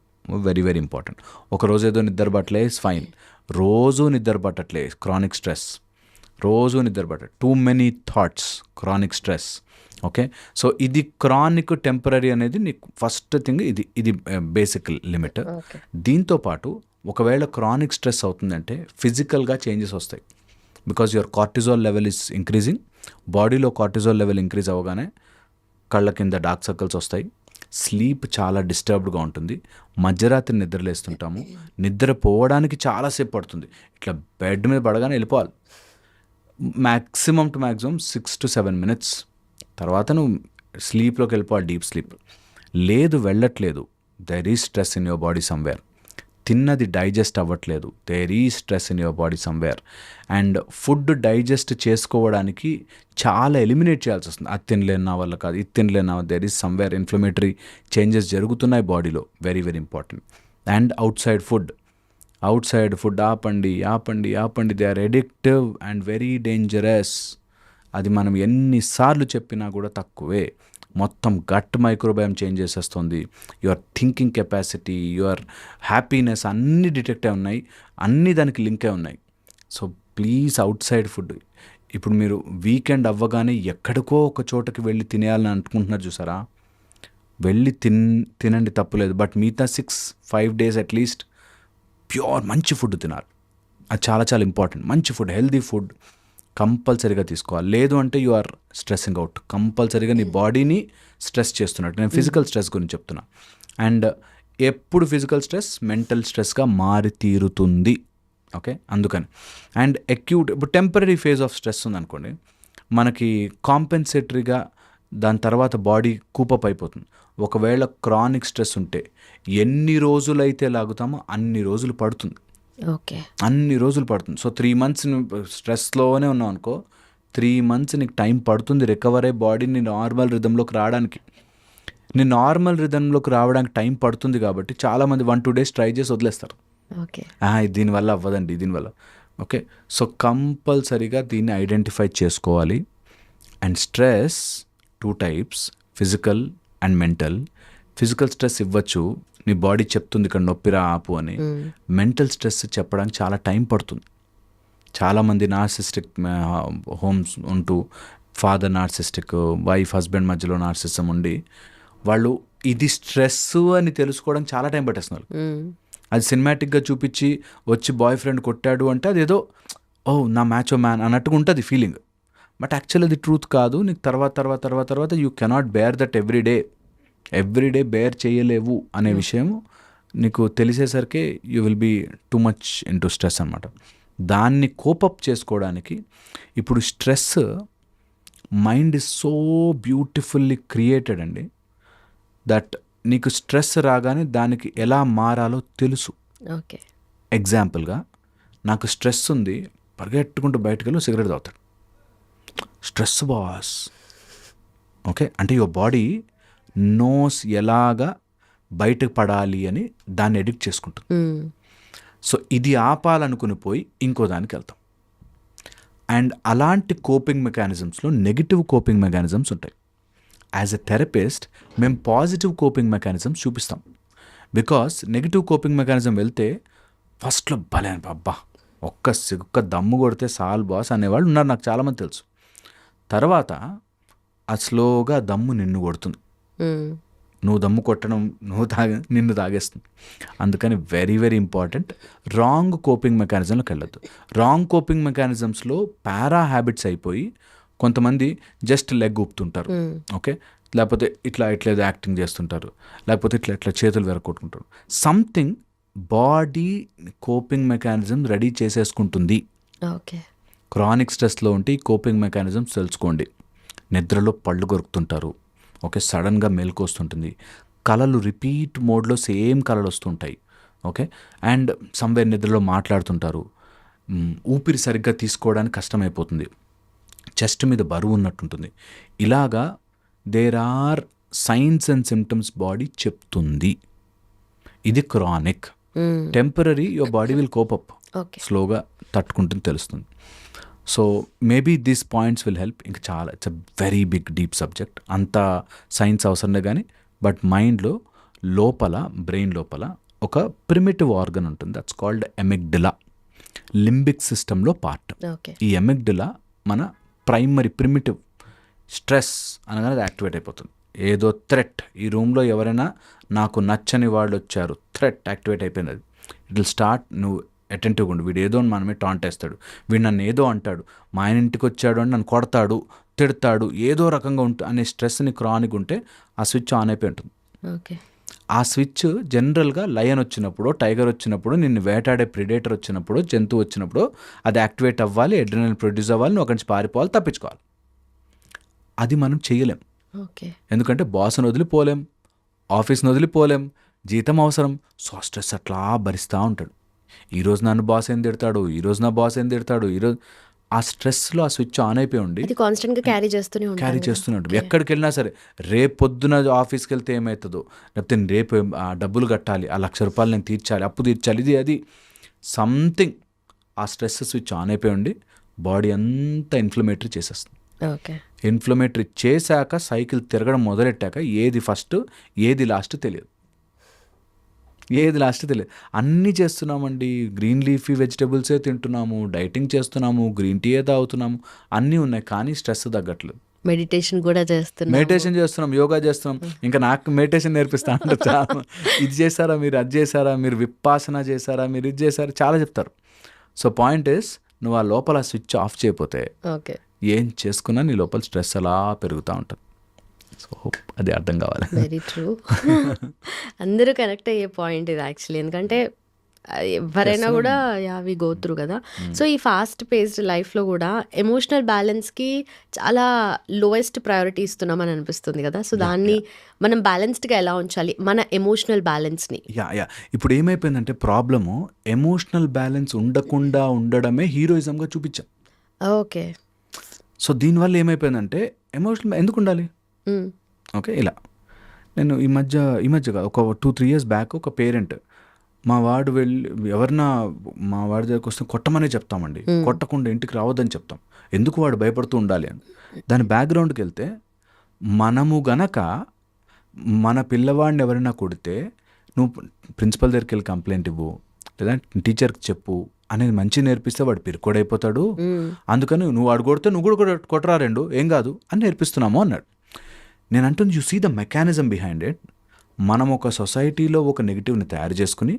Very very important. ఒకరోజు ఏదో నిద్ర పట్టలే ఇస్ ఫైన్, రోజు నిద్ర పట్టట్లే క్రానిక్ స్ట్రెస్, రోజు నిద్ర పట్ట, too many thoughts chronic stress. Okay, so ఇది క్రానిక్ టెంపరీ అనేది నీకు ఫస్ట్ థింగ్, ఇది బేసిక్ లిమిట్. దీంతో పాటు ఒకవేళ క్రానిక్ స్ట్రెస్ అవుతుందంటే ఫిజికల్గా చేంజెస్ వస్తాయి. Because your cortisol level is increasing. బాడీలో కార్టిజాల్ లెవెల్ ఇంక్రీజ్ అవ్వగానే కళ్ళ కింద డార్క్ సర్కిల్స్ వస్తాయి, స్లీప్ చాలా డిస్టర్బ్డ్గా ఉంటుంది, మధ్యరాత్రి నిద్రలేస్తుంటాము, నిద్రపోవడానికి చాలాసేపు పడుతుంది, ఇట్లా బెడ్ మీద పడగానే వెళ్ళిపోవాలి. Maximum to maximum 6 to 7 minutes తర్వాత నువ్వు స్లీప్లోకి వెళ్ళిపోవాలి, డీప్ స్లీప్. లేదు వెళ్ళట్లేదు, there is stress in your body somewhere. తిన్నది డైజెస్ట్ అవ్వట్లేదు, దేర్ ఈ stress in your body somewhere. And food digest చేసుకోవడానికి చాలా ఎలిమినేట్ చేయాల్సి వస్తుంది. అది తినలేని నా వల్ల కాదు, ఇది తినలేని నా వల్ల, there is somewhere inflammatory changes జరుగుతున్నాయి బాడీలో, very very important. And outside food ఆపండి, they are addictive and very dangerous. అది మనం ఎన్నిసార్లు చెప్పినా కూడా తక్కువే. మొత్తం గట్ మైక్రోబయామ్ చేంజ్ చేసేస్తుంది, your thinking capacity, your happiness అన్నీ డిటెక్ట్ అయి ఉన్నాయి, అన్నీ దానికి లింక్ అయి ఉన్నాయి. So please outside food. ఇప్పుడు మీరు వీకెండ్ అవ్వగానే ఎక్కడికో ఒక చోటకి వెళ్ళి తినేయాలని అనుకుంటున్నారు చూసారా, వెళ్ళి తినండి తప్పులేదు. బట్ మిగతా 6-5 days అట్లీస్ట్ ప్యూర్ మంచి ఫుడ్ తినాలి. అది చాలా చాలా ఇంపార్టెంట్. మంచి ఫుడ్, హెల్దీ ఫుడ్ కంపల్సరీగా తీసుకోవాలి. లేదు అంటే యు ఆర్ స్ట్రెస్సింగ్ అవుట్. కంపల్సరీగా నీ బాడీని స్ట్రెస్ చేస్తున్నట్టు. నేను ఫిజికల్ స్ట్రెస్ గురించి చెప్తున్నా. అండ్ ఎప్పుడు ఫిజికల్ స్ట్రెస్ మెంటల్ స్ట్రెస్గా మారి తీరుతుంది. ఓకే, అందుకని. అండ్ అక్యూట్, ఇప్పుడు టెంపరీ ఫేజ్ ఆఫ్ స్ట్రెస్ ఉందనుకోండి, మనకి కాంపెన్సేటరీగా దాని తర్వాత బాడీ కూపప్ అయిపోతుంది. ఒకవేళ క్రానిక్ స్ట్రెస్ ఉంటే ఎన్ని రోజులైతే లాగుతామో అన్ని రోజులు పడుతుంది. ఓకే, అన్ని రోజులు పడుతుంది. సో 3 months స్ట్రెస్లోనే ఉన్నావు అనుకో, 3 months నీకు టైం పడుతుంది రికవర్ అయ్యి బాడీని నార్మల్ రిథంలోకి రావడానికి. నీ నార్మల్ రిథంలోకి రావడానికి టైం పడుతుంది కాబట్టి చాలామంది 1-2 days ట్రై చేసి వదిలేస్తారు. ఓకే, దీనివల్ల అవ్వదండి, దీనివల్ల. ఓకే, సో కంపల్సరీగా దీన్ని ఐడెంటిఫై చేసుకోవాలి. And stress 2 types, physical and mental. Physical stress ఇవ్వచ్చు, నీ బాడీ చెప్తుంది ఇక్కడ నొప్పిరా ఆపు అని. మెంటల్ స్ట్రెస్ చెప్పడానికి చాలా టైం పడుతుంది. చాలామంది నార్సిస్టిక్ హోమ్స్ ఉంటూ, ఫాదర్ నార్సిస్టిక్, వైఫ్ హస్బెండ్ మధ్యలో నార్సిజం ఉండి, వాళ్ళు ఇది స్ట్రెస్ అని తెలుసుకోవడానికి చాలా టైం పట్టేస్తున్నారు. అది సినిమాటిక్గా చూపించి వచ్చి బాయ్ ఫ్రెండ్ కొట్టాడు అంటే అదేదో నా మ్యాచో మ్యాన్ అన్నట్టుగా ఉంటుంది ఫీలింగ్. బట్ యాక్చువల్ అది ట్రూత్ కాదు. నీకు తర్వాత you cannot bear that everyday bear చేయలేవు అనే విషయం నీకు తెలిసేసరికి you will be too much into stress అనమాట. దాన్ని కోపప్ చేసుకోవడానికి ఇప్పుడు stress mind is so beautifully created అండి, దట్ నీకు స్ట్రెస్ రాగానే దానికి ఎలా మారాలో తెలుసు. ఓకే, ఎగ్జాంపుల్గా నాకు స్ట్రెస్ ఉంది, పరిగెట్టుకుంటూ బయటకు వెళ్ళి సిగరెట్ తాగుతాడు. Stress boss. ఓకే, అంటే యువర్ బాడీ నోస్ ఎలాగా బయటకు పడాలి అని దాన్ని ఎడిక్ట్ చేసుకుంటుంది. సో ఇది ఆపాలనుకుని పోయి ఇంకో దానికి వెళ్తాం. అండ్ అలాంటి కోపింగ్ మెకానిజమ్స్లో నెగిటివ్ కోపింగ్ మెకానిజమ్స్ ఉంటాయి. యాజ్ ఎ థెరపిస్ట్ మేము పాజిటివ్ కోపింగ్ మెకానిజమ్స్ చూపిస్తాం. బికాస్ నెగిటివ్ కోపింగ్ మెకానిజం వెళ్తే ఫస్ట్లో భలే అబ్బా ఒక్క దమ్ము కొడితే సాల్ బాస్ అనేవాళ్ళు ఉన్నారు, నాకు చాలామంది తెలుసు. తర్వాత ఆ స్లోగా దమ్ము నిన్ను కొడుతుంది. నువ్వు దమ్ము కొట్టడం నిన్ను తాగేస్తుంది. అందుకని very very important, wrong coping మెకానిజంలోకి వెళ్ళొద్దు. రాంగ్ కోపింగ్ మెకానిజమ్స్లో పారా హ్యాబిట్స్ అయిపోయి కొంతమంది జస్ట్ లెగ్ ఊపుతుంటారు, ఓకే, లేకపోతే ఇట్లా ఏదో యాక్టింగ్ చేస్తుంటారు, లేకపోతే ఇట్లా చేతులు వెరకొట్టుకుంటారు. Something body coping mechanism ready చేసేసుకుంటుంది. ఓకే, క్రానిక్ స్ట్రెస్లో ఉంటే ఈ కోపింగ్ మెకానిజమ్స్ తెలుసుకోండి. నిద్రలో పళ్ళు కొరుకుతుంటారు, ఓకే, సడన్గా మెలకు వస్తుంటుంది, కళలు రిపీట్ మోడ్లో సేమ్ కళలు వస్తుంటాయి, ఓకే, అండ్ సమ్వేర్ నిద్రలో మాట్లాడుతుంటారు, ఊపిరి సరిగ్గా తీసుకోవడానికి కష్టమైపోతుంది, చెస్ట్ మీద బరువు ఉన్నట్టుంటుంది. ఇలాగా there are signs and symptoms body చెప్తుంది. ఇది chronic. Temporary your body will cope up, స్లోగా తట్టుకుంటుంది, తెలుస్తుంది. So maybe these points will help. ఇంకా చాలా it's a very big deep subject, అంత సైన్స్ అవసరమే కానీ. బట్ మైండ్లో లోపల, బ్రెయిన్ లోపల ఒక ప్రిమిటివ్ ఆర్గన్ ఉంటుంది, దట్స్ కాల్డ్ ఎమిగ్డిలా, లింబిక్ సిస్టంలో పార్ట్. ఈ ఎమిగ్డిలా మన ప్రైమరీ ప్రిమిటివ్. స్ట్రెస్ అనగానే అది యాక్టివేట్ అయిపోతుంది. ఏదో థ్రెట్, ఈ రూమ్లో ఎవరైనా నాకు నచ్చని వాళ్ళు వచ్చారు, థ్రెట్ యాక్టివేట్ అయిపోయింది. అది ఇట్ విల్ స్టార్ట్, నువ్వు అటెంటివ్గా ఉండు. వీడు ఏదో మనమే టాంట్ వేస్తాడు, వీడు నన్ను ఏదో అంటాడు, మా ఆయన ఇంటికి వచ్చాడు అని నన్ను కొడతాడు, తిడతాడు, ఏదో రకంగా అనే స్ట్రెస్ని క్రానిక్ ఉంటే ఆ స్విచ్ ఆన్ అయిపోయి ఉంటుంది. ఓకే, ఆ స్విచ్ జనరల్గా లయన్ వచ్చినప్పుడు, టైగర్ వచ్చినప్పుడు, నిన్ను వేటాడే ప్రిడేటర్ వచ్చినప్పుడు, జంతువు వచ్చినప్పుడు అది యాక్టివేట్ అవ్వాలి, అడ్రినలిన్ ప్రొడ్యూస్ అవ్వాలి, నువ్వు అక్కడి నుంచి పారిపోవాలి, తప్పించుకోవాలి. అది మనం చేయలేం. ఓకే, ఎందుకంటే బాస్ని వదిలిపోలేం, ఆఫీస్ని వదిలిపోలేం, జీతం అవసరం. సో ఆ స్ట్రెస్ అట్లా భరిస్తూ ఉంటాడు. ఈరోజు నన్ను బాస్ ఏం తిడతాడు, ఈరోజు నా బాస్ ఏం తిడతాడు, ఈరోజు ఆ స్ట్రెస్లో ఆ స్విచ్ ఆన్ అయిపోయి ఉండి అది కాన్స్టెంట్గా క్యారీ చేస్తూనే క్యారీ ఉంటాను. చేస్తున్నాడు. ఎక్కడికి వెళ్ళినా సరే రేపు పొద్దున ఆఫీస్కి వెళ్తే ఏమవుతుందో, లేకపోతే నేను రేపు ఆ డబ్బులు కట్టాలి, ఆ ₹1,00,000 నేను తీర్చాలి, అప్పు తీర్చాలి, ఇది అది సంథింగ్. ఆ స్ట్రెస్ స్విచ్ ఆన్ అయిపోయి ఉండి బాడీ అంతా ఇన్ఫ్లమేటరీ చేసేస్తుంది. ఓకే. ఇన్ఫ్లమేటరీ చేశాక సైకిల్ తిరగడం మొదలెట్టాక ఏది ఫస్ట్ ఏది లాస్ట్ తెలియదు. అన్నీ చేస్తున్నామండి. గ్రీన్ లీఫీ వెజిటబుల్సే తింటున్నాము, డైటింగ్ చేస్తున్నాము, గ్రీన్ టీయే తాగుతున్నాము, అన్నీ ఉన్నాయి, కానీ స్ట్రెస్ తగ్గట్లేదు. మెడిటేషన్ కూడా చేస్తున్నాము. మెడిటేషన్ చేస్తున్నాం, యోగా చేస్తున్నాం. ఇంకా నాకు మెడిటేషన్ నేర్పిస్తా అంటే చాలా, ఇది చేశారా మీరు, అది చేశారా మీరు, విపాసన చేశారా మీరు, ఇది చేశారా, చాలా చెప్తారు. సో పాయింట్ ఇస్, నువ్వు ఆ లోపల స్విచ్ ఆఫ్ చేయకపోతే ఓకే. ఏం చేసుకున్నా నీ లోపల స్ట్రెస్ అలా పెరుగుతూ ఉంటుంది. సో అది అర్థం కావాలి. Very true. అందరూ కనెక్ట్ అయ్యే పాయింట్ ఇది యాక్చువల్లీ. ఎందుకంటే ఎవరైనా కూడా వి గో త్రూ కదా. సో ఈ ఫాస్ట్ పేస్డ్ లైఫ్లో కూడా ఎమోషనల్ బ్యాలెన్స్కి చాలా లోయెస్ట్ ప్రయారిటీ ఇస్తున్నామని అనిపిస్తుంది కదా. సో దాన్ని మనం బ్యాలెన్స్డ్గా ఎలా ఉంచాలి, మన ఎమోషనల్ బ్యాలెన్స్ని? ఇప్పుడు ఏమైపోయిందంటే ప్రాబ్లము, ఎమోషనల్ బ్యాలెన్స్ ఉండకుండా ఉండడమే హీరోయిజంగా చూపించాం. ఓకే. సో దీనివల్ల ఏమైపోయిందంటే ఎమోషనల్ ఎందుకు ఉండాలి? ఓకే. ఇలా నేను ఈ మధ్య ఒక 2-3 years బ్యాక్ ఒక పేరెంట్, మా వాడు వెళ్ళి ఎవరన్నా మా వాడి దగ్గరికి వస్తే కొట్టమనే చెప్తామండి, కొట్టకుండా ఇంటికి రావద్దని చెప్తాం. ఎందుకు వాడు భయపడుతూ ఉండాలి అని. దాని బ్యాక్గ్రౌండ్కి వెళ్తే, మనము గనక మన పిల్లవాడిని ఎవరైనా కొడితే నువ్వు ప్రిన్సిపల్ దగ్గరికి వెళ్ళి కంప్లైంట్ ఇవ్వు, లేదా టీచర్కి చెప్పు అనేది మంచి నేర్పిస్తే వాడు పిరుకోడైపోతాడు. అందుకని నువ్వు వాడు కొడితే నువ్వు కూడా కొట్టరా, రెండు ఏం కాదు అని నేర్పిస్తున్నాము అన్నాడు. నేను అంటుంది, you see the mechanism behind it. మనం ఒక సొసైటీలో ఒక నెగిటివ్ని తయారు చేసుకుని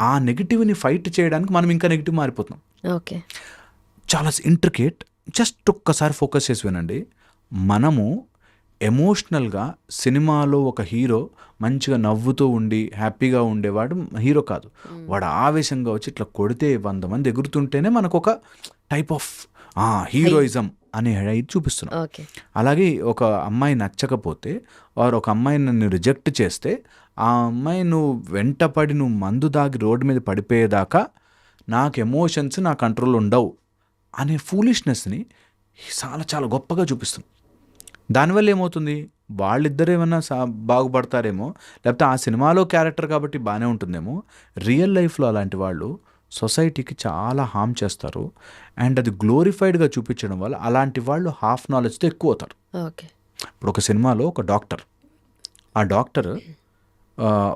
ఆ నెగిటివ్ని ఫైట్ చేయడానికి మనం ఇంకా నెగిటివ్ మారిపోతున్నాం. ఓకే. చాలా ఇంట్రికేట్. జస్ట్ ఒక్కసారి ఫోకస్ చేసి వినండి. మనము ఎమోషనల్గా సినిమాలో ఒక హీరో మంచిగా నవ్వుతూ ఉండి హ్యాపీగా ఉండేవాడు హీరో కాదు. వాడు ఆవేశంగా వచ్చి ఇట్లా కొడితే 100 మంది ఎగురుతుంటేనే మనకు ఒక టైప్ ఆఫ్ హీరోయిజం అనే ఇది చూపిస్తున్నాం. అలాగే ఒక అమ్మాయి నచ్చకపోతే, వారు ఒక అమ్మాయిని నన్ను రిజెక్ట్ చేస్తే, ఆ అమ్మాయి నువ్వు వెంటపడి నువ్వు మందు దాగి రోడ్డు మీద పడిపోయేదాకా నాకు ఎమోషన్స్ నా కంట్రోల్ ఉండవు అనే ఫూలిష్నెస్ని చాలా చాలా గొప్పగా చూపిస్తుంది. దానివల్ల ఏమవుతుంది, వాళ్ళిద్దరు ఏమన్నా బాగుపడతారేమో, లేకపోతే ఆ సినిమాలో క్యారెక్టర్ కాబట్టి బాగానే ఉంటుందేమో. రియల్ లైఫ్లో అలాంటి వాళ్ళు సొసైటీకి చాలా హామ్ చేస్తారు. అండ్ అది గ్లోరిఫైడ్గా చూపించడం వల్ల అలాంటి వాళ్ళు హాఫ్ నాలెడ్జ్తో ఎక్కువ అవుతారు. ఓకే. ఇప్పుడు ఒక సినిమాలో ఒక డాక్టర్, ఆ డాక్టర్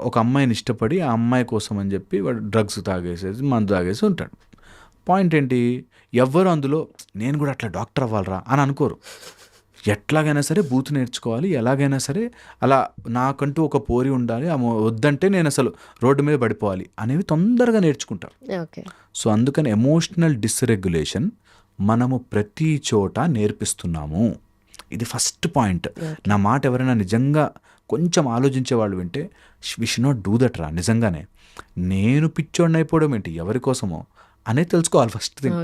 ఒక అమ్మాయిని ఇష్టపడి ఆ అమ్మాయి కోసం అని చెప్పి వాడు డ్రగ్స్ తాగేసేసి మందు తాగేసి ఉంటాడు. పాయింట్ ఏంటి, ఎవ్వరు అందులో నేను కూడా అట్లా డాక్టర్ అవ్వాలరా అని అనుకోరు. ఎట్లాగైనా సరే బూత్ నేర్చుకోవాలి, ఎలాగైనా సరే అలా నాకంటూ ఒక పోరి ఉండాలి, వద్దంటే నేను అసలు రోడ్డు మీద పడిపోవాలి అనేవి తొందరగా నేర్చుకుంటారు. సో అందుకని ఎమోషనల్ డిస్రెగ్యులేషన్ మనము ప్రతి చోట నేర్పిస్తున్నాము. ఇది ఫస్ట్ పాయింట్. నా మాట ఎవరైనా నిజంగా కొంచెం ఆలోచించే వాళ్ళు వింటే, we should not do that రా. నిజంగానే నేను పిచ్చోడిని అయిపోవడం ఏంటి, ఎవరి కోసమో అనేది తెలుసుకోవాలి ఫస్ట్ థింగ్.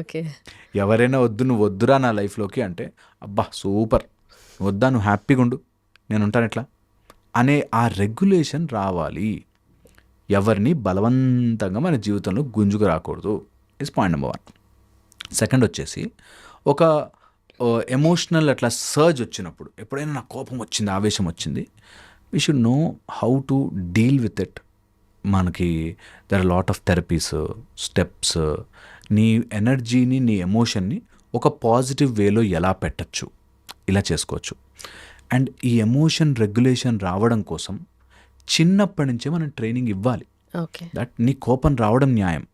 ఎవరైనా నువ్వు వద్దురా నా లైఫ్లోకి అంటే, అబ్బా సూపర్, వద్దా నువ్వు హ్యాపీగా ఉండు, నేను ఉంటాను ఎట్లా అనే ఆ రెగ్యులేషన్ రావాలి. ఎవరిని బలవంతంగా మన జీవితంలో గుంజుకు రాకూడదు. Is point number 1. సెకండ్ వచ్చేసి, ఒక ఎమోషనల్ అట్లా సర్జ్ వచ్చినప్పుడు, ఎప్పుడైనా నాకు కోపం వచ్చింది, ఆవేశం వచ్చింది, we should know how to deal with it. మనకి there are lot of therapies, steps. నీ ఎనర్జీని, నీ ఎమోషన్ని ఒక పాజిటివ్ వేలో ఎలా పెట్టచ్చు, ఇలా చేసుకోవచ్చు. అండ్ ఈ ఎమోషన్ రెగ్యులేషన్ రావడం కోసం చిన్నప్పటి నుంచే మనం ట్రైనింగ్ ఇవ్వాలి. దట్ నీ కోపం రావడం న్యాయం.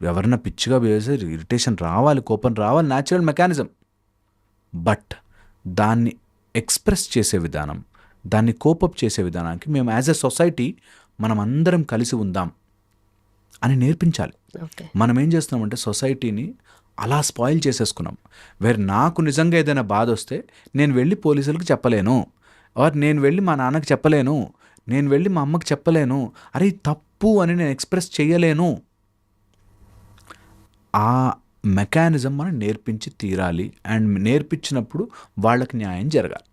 ఎవరైనా పిచ్చిగా వేసే ఇరిటేషన్ రావాలి, కోపం రావాలి, న్యాచురల్ మెకానిజం. బట్ దాన్ని ఎక్స్ప్రెస్ చేసే విధానం, దాన్ని కోపప్ చేసే విధానానికి మేము యాజ్ ఎ సొసైటీ మనం అందరం కలిసి ఉందాం అని నేర్పించాలి. మనం ఏం చేస్తున్నామంటే సొసైటీని అలా స్పాయిల్ చేసేసుకున్నాం. నాకు నిజంగా ఏదైనా బాధ వస్తే నేను వెళ్ళి పోలీసులకు చెప్పలేను, ఆర్ నేను వెళ్ళి మా నాన్నకి చెప్పలేను, నేను వెళ్ళి మా అమ్మకి చెప్పలేను, అరే తప్పు అని నేను ఎక్స్ప్రెస్ చేయలేను. ఆ మెకానిజం మనం నేర్పించి తీరాలి. అండ్ నేర్పించినప్పుడు వాళ్ళకి న్యాయం జరగాలి.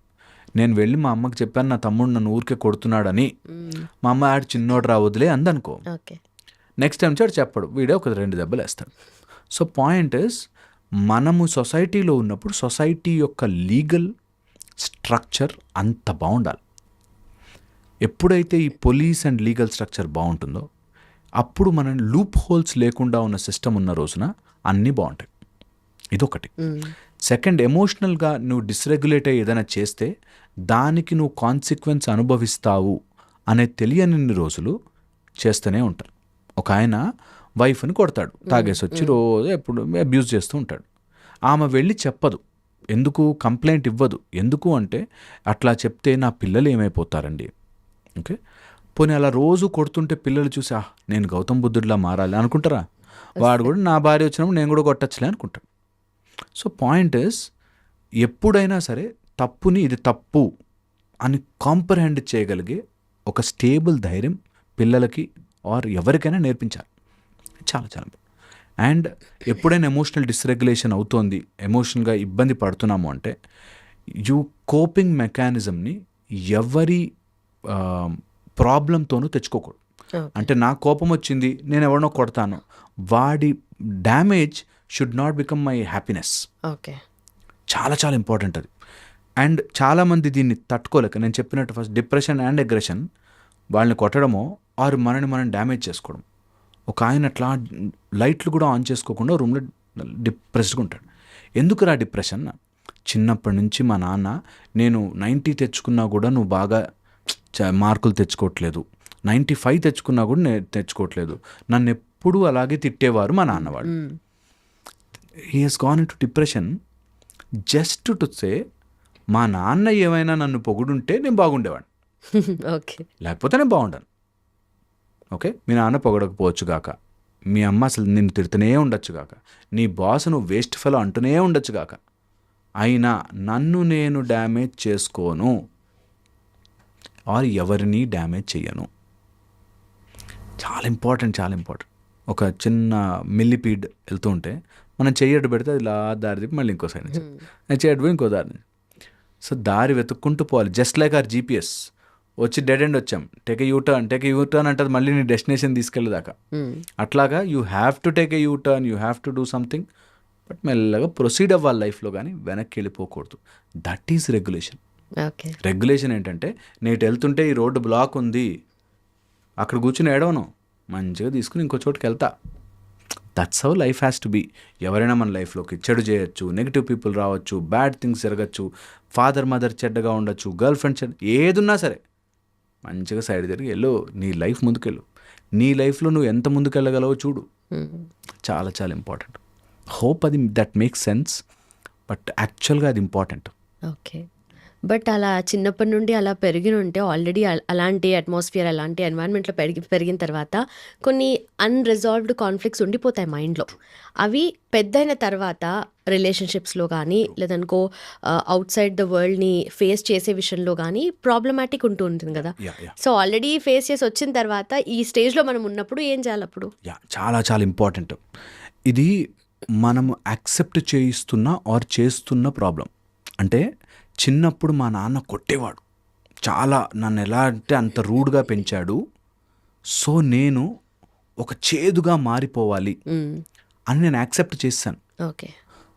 నేను వెళ్ళి మా అమ్మకి చెప్పాను నా తమ్ముడు నన్ను ఊరికే కొడుతున్నాడని. మా అమ్మ ఆడు చిన్నోడు రా వదిలే అందనుకో. ఓకే. నెక్స్ట్ టైం చాడు చెప్పడు, వీడే ఒక 2 దెబ్బలు వేస్తాడు. సో పాయింట్ ఇస్, మనము సొసైటీలో ఉన్నప్పుడు సొసైటీ యొక్క లీగల్ స్ట్రక్చర్ అంత బాగుండాలి. ఎప్పుడైతే ఈ పోలీస్ అండ్ లీగల్ స్ట్రక్చర్ బాగుంటుందో అప్పుడు మనం లూప్ హోల్స్ లేకుండా ఉన్న సిస్టమ్ ఉన్న రోజున అన్నీ బాగుంటాయి. ఇదొకటి. సెకండ్, ఎమోషనల్గా నువ్వు డిస్రెగ్యులేట్ అయ్యి ఏదైనా చేస్తే దానికి నువ్వు కాన్సిక్వెన్స్ అనుభవిస్తావు అనే తెలియని రోజులు చేస్తూనే ఉంటారు. ఒక ఆయన వైఫ్ని కొడతాడు, తాగేసి వచ్చి రోజు ఎప్పుడు అబ్యూజ్ చేస్తూ ఉంటాడు. ఆమె వెళ్ళి చెప్పదు, ఎందుకు కంప్లైంట్ ఇవ్వదు. ఎందుకు అంటే అట్లా చెప్తే నా పిల్లలు ఏమైపోతారండి. ఓకే, పోనీ అలా రోజు కొడుతుంటే పిల్లలు చూసి నేను గౌతమ్ బుద్ధుడిలా మారాలి అనుకుంటారా? వాడు కూడా నా భార్య వచ్చినప్పుడు నేను కూడా కొట్టచ్చులే అనుకుంటాడు. సో పాయింట్ ఇస్, ఎప్పుడైనా సరే తప్పుని ఇది తప్పు అని కాంప్రహెండ్ చేయగలిగే ఒక స్టేబుల్ ధైర్యం పిల్లలకి ఆర్ ఎవరికైనా నేర్పించాలి. చాలా చాలా. అండ్ ఎప్పుడైనా ఎమోషనల్ డిస్రెగ్యులేషన్ అవుతోంది, ఎమోషనల్గా ఇబ్బంది పడుతున్నాము అంటే కోపింగ్ మెకానిజంని ఎవరి ప్రాబ్లంతోనూ తెచ్చుకోకూడదు. అంటే నా కోపం వచ్చింది, నేను ఎవరినో కొడతాను, వాడి damage should not become my happiness. Okay, చాలా చాలా ఇంపార్టెంట్ అది. అండ్ చాలామంది దీన్ని తట్టుకోలేక, నేను చెప్పినట్టు ఫస్ట్ డిప్రెషన్ అండ్ అగ్రెషన్, వాళ్ళని కొట్టడమో ఆరు మనని మనం డ్యామేజ్ చేసుకోవడం. ఒక ఆయన అట్లా లైట్లు కూడా ఆన్ చేసుకోకుండా రూమ్లో డిప్రెస్డ్గా ఉంటాడు. ఎందుకురా డిప్రెషన్? చిన్నప్పటి నుంచి మా నాన్న నేను 90 తెచ్చుకున్నా కూడా నువ్వు బాగా మార్కులు తెచ్చుకోవట్లేదు, 95 తెచ్చుకున్నా కూడా నేను తెచ్చుకోవట్లేదు, నన్ను ఎప్పుడూ అలాగే తిట్టేవారు మా నాన్నవాడు. He Hess gone in to depression just to say మా నాన్న ఏమైనా నన్ను పొగుడుంటే నేను బాగుండేవాడిని, ఓకే, లేకపోతే నేను బాగుండాను. ఓకే, మీ నాన్న పొగడకపోవచ్చు గాక, మీ అమ్మ అసలు నిన్ను తిడుతూనే ఉండొచ్చు గాక, నీ బాస్ నువ్వు వేస్ట్ ఫెలో అంటూనే ఉండొచ్చు గాక, అయినా నన్ను నేను డ్యామేజ్ చేసుకోను ఆర్ ఎవరిని డ్యామేజ్ చెయ్యను. చాలా ఇంపార్టెంట్, చాలా ఇంపార్టెంట్. ఒక చిన్న మిల్లిపీడ్ వెళ్తూ ఉంటే మనం చెయ్యడు పెడితే అది ఇలా దారి తిప్పి మళ్ళీ ఇంకో సైడ్ నుంచి, చేయడు పోయి ఇంకో దారి నుంచి. సో దారి వెతుక్కుంటూ పోవాలి. Just like our GPS. వచ్చి డెడ్ ఎండ్ వచ్చాం, టేక్ ఏ యూటర్న్ అంటే మళ్ళీ నీ డెస్టినేషన్ తీసుకెళ్ళేదాకా. అట్లాగా you have to take a U turn, you have to do something, but మెల్లగా ప్రొసీడ్ అవ్వాలి లైఫ్లో, కానీ వెనక్కి వెళ్ళిపోకూడదు. That is regulation. Okay, regulation ఏంటంటే నేటి వెళ్తుంటే ఈ రోడ్డు బ్లాక్ ఉంది, అక్కడ కూర్చుని ఏడవను, మంచిగా తీసుకుని ఇంకో చోటుకి వెళ్తా. That's how life has to be. ఎవరైనా మన లైఫ్లోకి చెడు చేయొచ్చు, నెగిటివ్ పీపుల్ రావచ్చు, బ్యాడ్ థింగ్స్ జరగచ్చు, ఫాదర్ మదర్ చెడ్డగా ఉండొచ్చు, గర్ల్ ఫ్రెండ్ చెడ్డ, ఏదున్నా సరే మంచిగా సైడ్ తిరిగి వెళ్ళు, నీ లైఫ్ ముందుకెళ్ళు. నీ లైఫ్లో నువ్వు ఎంత ముందుకెళ్ళగలవో చూడు. చాలా చాలా ఇంపార్టెంట్. హోప్ అది దట్ మేక్స్ సెన్స్, బట్ యాక్చువల్గా అది ఇంపార్టెంట్. ఓకే. బట్ అలా చిన్నప్పటి నుండి అలా పెరిగిన ఉంటే ఆల్రెడీ అలాంటి అట్మాస్ఫియర్, అలాంటి ఎన్వైరన్మెంట్లో పెరిగిన తర్వాత కొన్ని అన్రిజాల్వ్డ్ కాన్ఫ్లిక్ట్స్ ఉండిపోతాయి మైండ్లో. అవి పెద్దయిన తర్వాత రిలేషన్షిప్స్లో కానీ లేదనుకో అవుట్ సైడ్ ద వరల్డ్ని ఫేస్ చేసే విషయంలో కానీ ప్రాబ్లమాటిక్ ఉంటూ ఉంటుంది కదా. సో ఆల్రెడీ ఫేస్ చేసి వచ్చిన తర్వాత ఈ స్టేజ్లో మనం ఉన్నప్పుడు ఏం చేయాలి అప్పుడు? చాలా చాలా ఇంపార్టెంట్. ఇది మనము యాక్సెప్ట్ చేయిస్తున్న ఆర్ చేస్తున్న ప్రాబ్లం. అంటే చిన్నప్పుడు మా నాన్న కొట్టేవాడు, చాలా నన్ను ఎలా అంటే అంత రూడ్గా పెంచాడు, సో నేను ఒక చేదుగా మారిపోవాలి అని నేను యాక్సెప్ట్ చేశాను. Okay.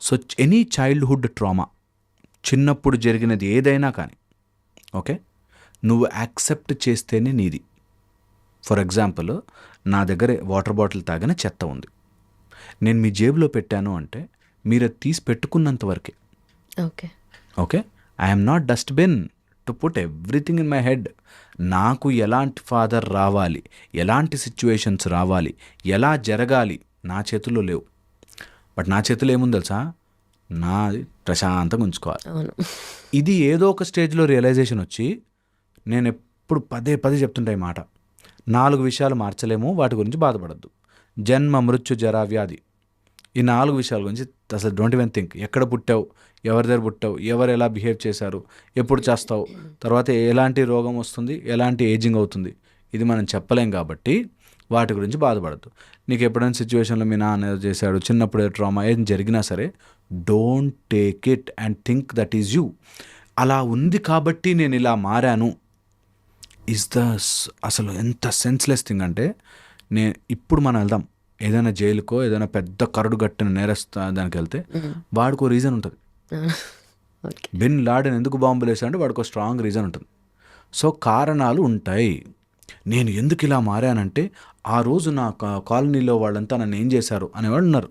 So any childhood trauma, చిన్నప్పుడు జరిగినది ఏదైనా కానీ, ఓకే, నువ్వు యాక్సెప్ట్ చేస్తేనే నీది. ఫర్ ఎగ్జాంపుల్, నా దగ్గర వాటర్ బాటిల్ తాగిన చెత్త ఉంది, నేను మీ జేబులో పెట్టాను అంటే మీరు అది తీసి పెట్టుకున్నంత వరకే. Okay, okay, I'm not dustbin to put everything in my head. నాకు ఎలాంటి ఫాదర్ రావాలి, ఎలాంటి సిచ్యువేషన్స్ రావాలి, ఎలా జరగాలి నా చేతుల్లో లేవు. బట్ నా చేతిలో ఏముంది తెలుసా? నాది ప్రశాంతంగా ఉంచుకోవాలి. ఇది ఏదో ఒక స్టేజ్లో రియలైజేషన్ వచ్చి, నేను ఎప్పుడు పదే చెప్తుంటా ఈ మాట, 4 విషయాలు మార్చలేము, వాటి గురించి బాధపడద్దు. జన్మ, మృత్యు, జరా, వ్యాధి, ఈ 4 విషయాల గురించి అసలు డోంట్ ఈవెన్ థింక్. ఎక్కడ పుట్టావు, ఎవరి దగ్గర పుట్టావు, ఎవరు ఎలా బిహేవ్ చేశారు, ఎప్పుడు చేస్తావు, తర్వాత ఎలాంటి రోగం వస్తుంది, ఎలాంటి ఏజింగ్ అవుతుంది, ఇది మనం చెప్పలేం. కాబట్టి వాటి గురించి బాధపడద్దు. నీకు ఎప్పుడైనా సిచ్యువేషన్లో మీ నాన్న ఏదో చేశాడు, చిన్నప్పుడు ట్రామా ఏం జరిగినా సరే, don't take it and think that is you. అలా ఉంది కాబట్టి నేను ఇలా మారాను అసలు ఎంత సెన్స్లెస్ థింగ్ అంటే, ఇప్పుడు మనం వెళ్దాం ఏదైనా జైలుకో ఏదైనా పెద్ద కరడు గట్టిన నేరస్తా దానికి వెళ్తే వాడికో రీజన్ ఉంటుంది. బిన్ లాడెన్ ఎందుకు బాంబులు వేసాడంటే వాడికో స్ట్రాంగ్ రీజన్ ఉంటుంది. సో కారణాలు ఉంటాయి. నేను ఎందుకు ఇలా మారానంటే ఆ రోజు నా కాలనీలో వాళ్ళంతా నన్ను ఏం చేశారు అనేవాడు ఉన్నారు.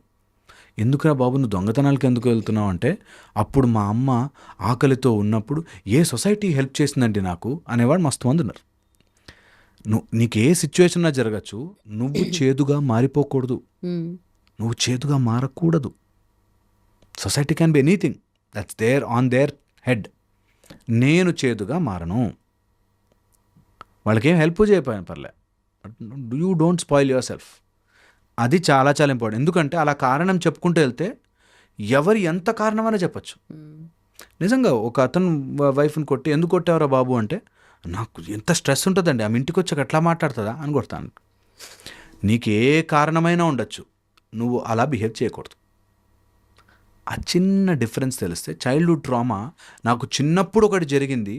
ఎందుకురా బాబు నువ్వు దొంగతనాలకు ఎందుకు వెళ్తున్నావు అంటే, అప్పుడు మా అమ్మ ఆకలితో ఉన్నప్పుడు ఏ సొసైటీ హెల్ప్ చేసిందండి నాకు అనేవాడు మస్తు మంది ఉన్నారు. నీకు ఏ సిచ్యువేషన్ జరగచ్చు, నువ్వు చేదుగా మారిపోకూడదు, నువ్వు చేదుగా మారకూడదు. Society can be anything that's there on their head. నేను చేదుగా మారను, వాళ్ళకేం హెల్ప్ చేయకపోయాను పర్లే, but you don't spoil your yourself చాలా చాలా ఇంపార్టెంట్. ఎందుకంటే అలా కారణం చెప్పుకుంటూ వెళ్తే ఎవరు ఎంత కారణమైనా చెప్పచ్చు. నిజంగా ఒక అతను వైఫ్ని కొట్టి ఎందుకు కొట్టావరా బాబు అంటే, నాకు ఎంత స్ట్రెస్ ఉంటుందండి, ఆమె ఇంటికి వచ్చాక ఎట్లా మాట్లాడుతుందా అని కొడతాను. నీకు ఏ కారణమైనా ఉండొచ్చు, నువ్వు అలా బిహేవ్ చేయకూడదు. ఆ చిన్న డిఫరెన్స్ తెలిస్తే, చైల్డ్హుడ్ ట్రామా నాకు చిన్నప్పుడు ఒకటి జరిగింది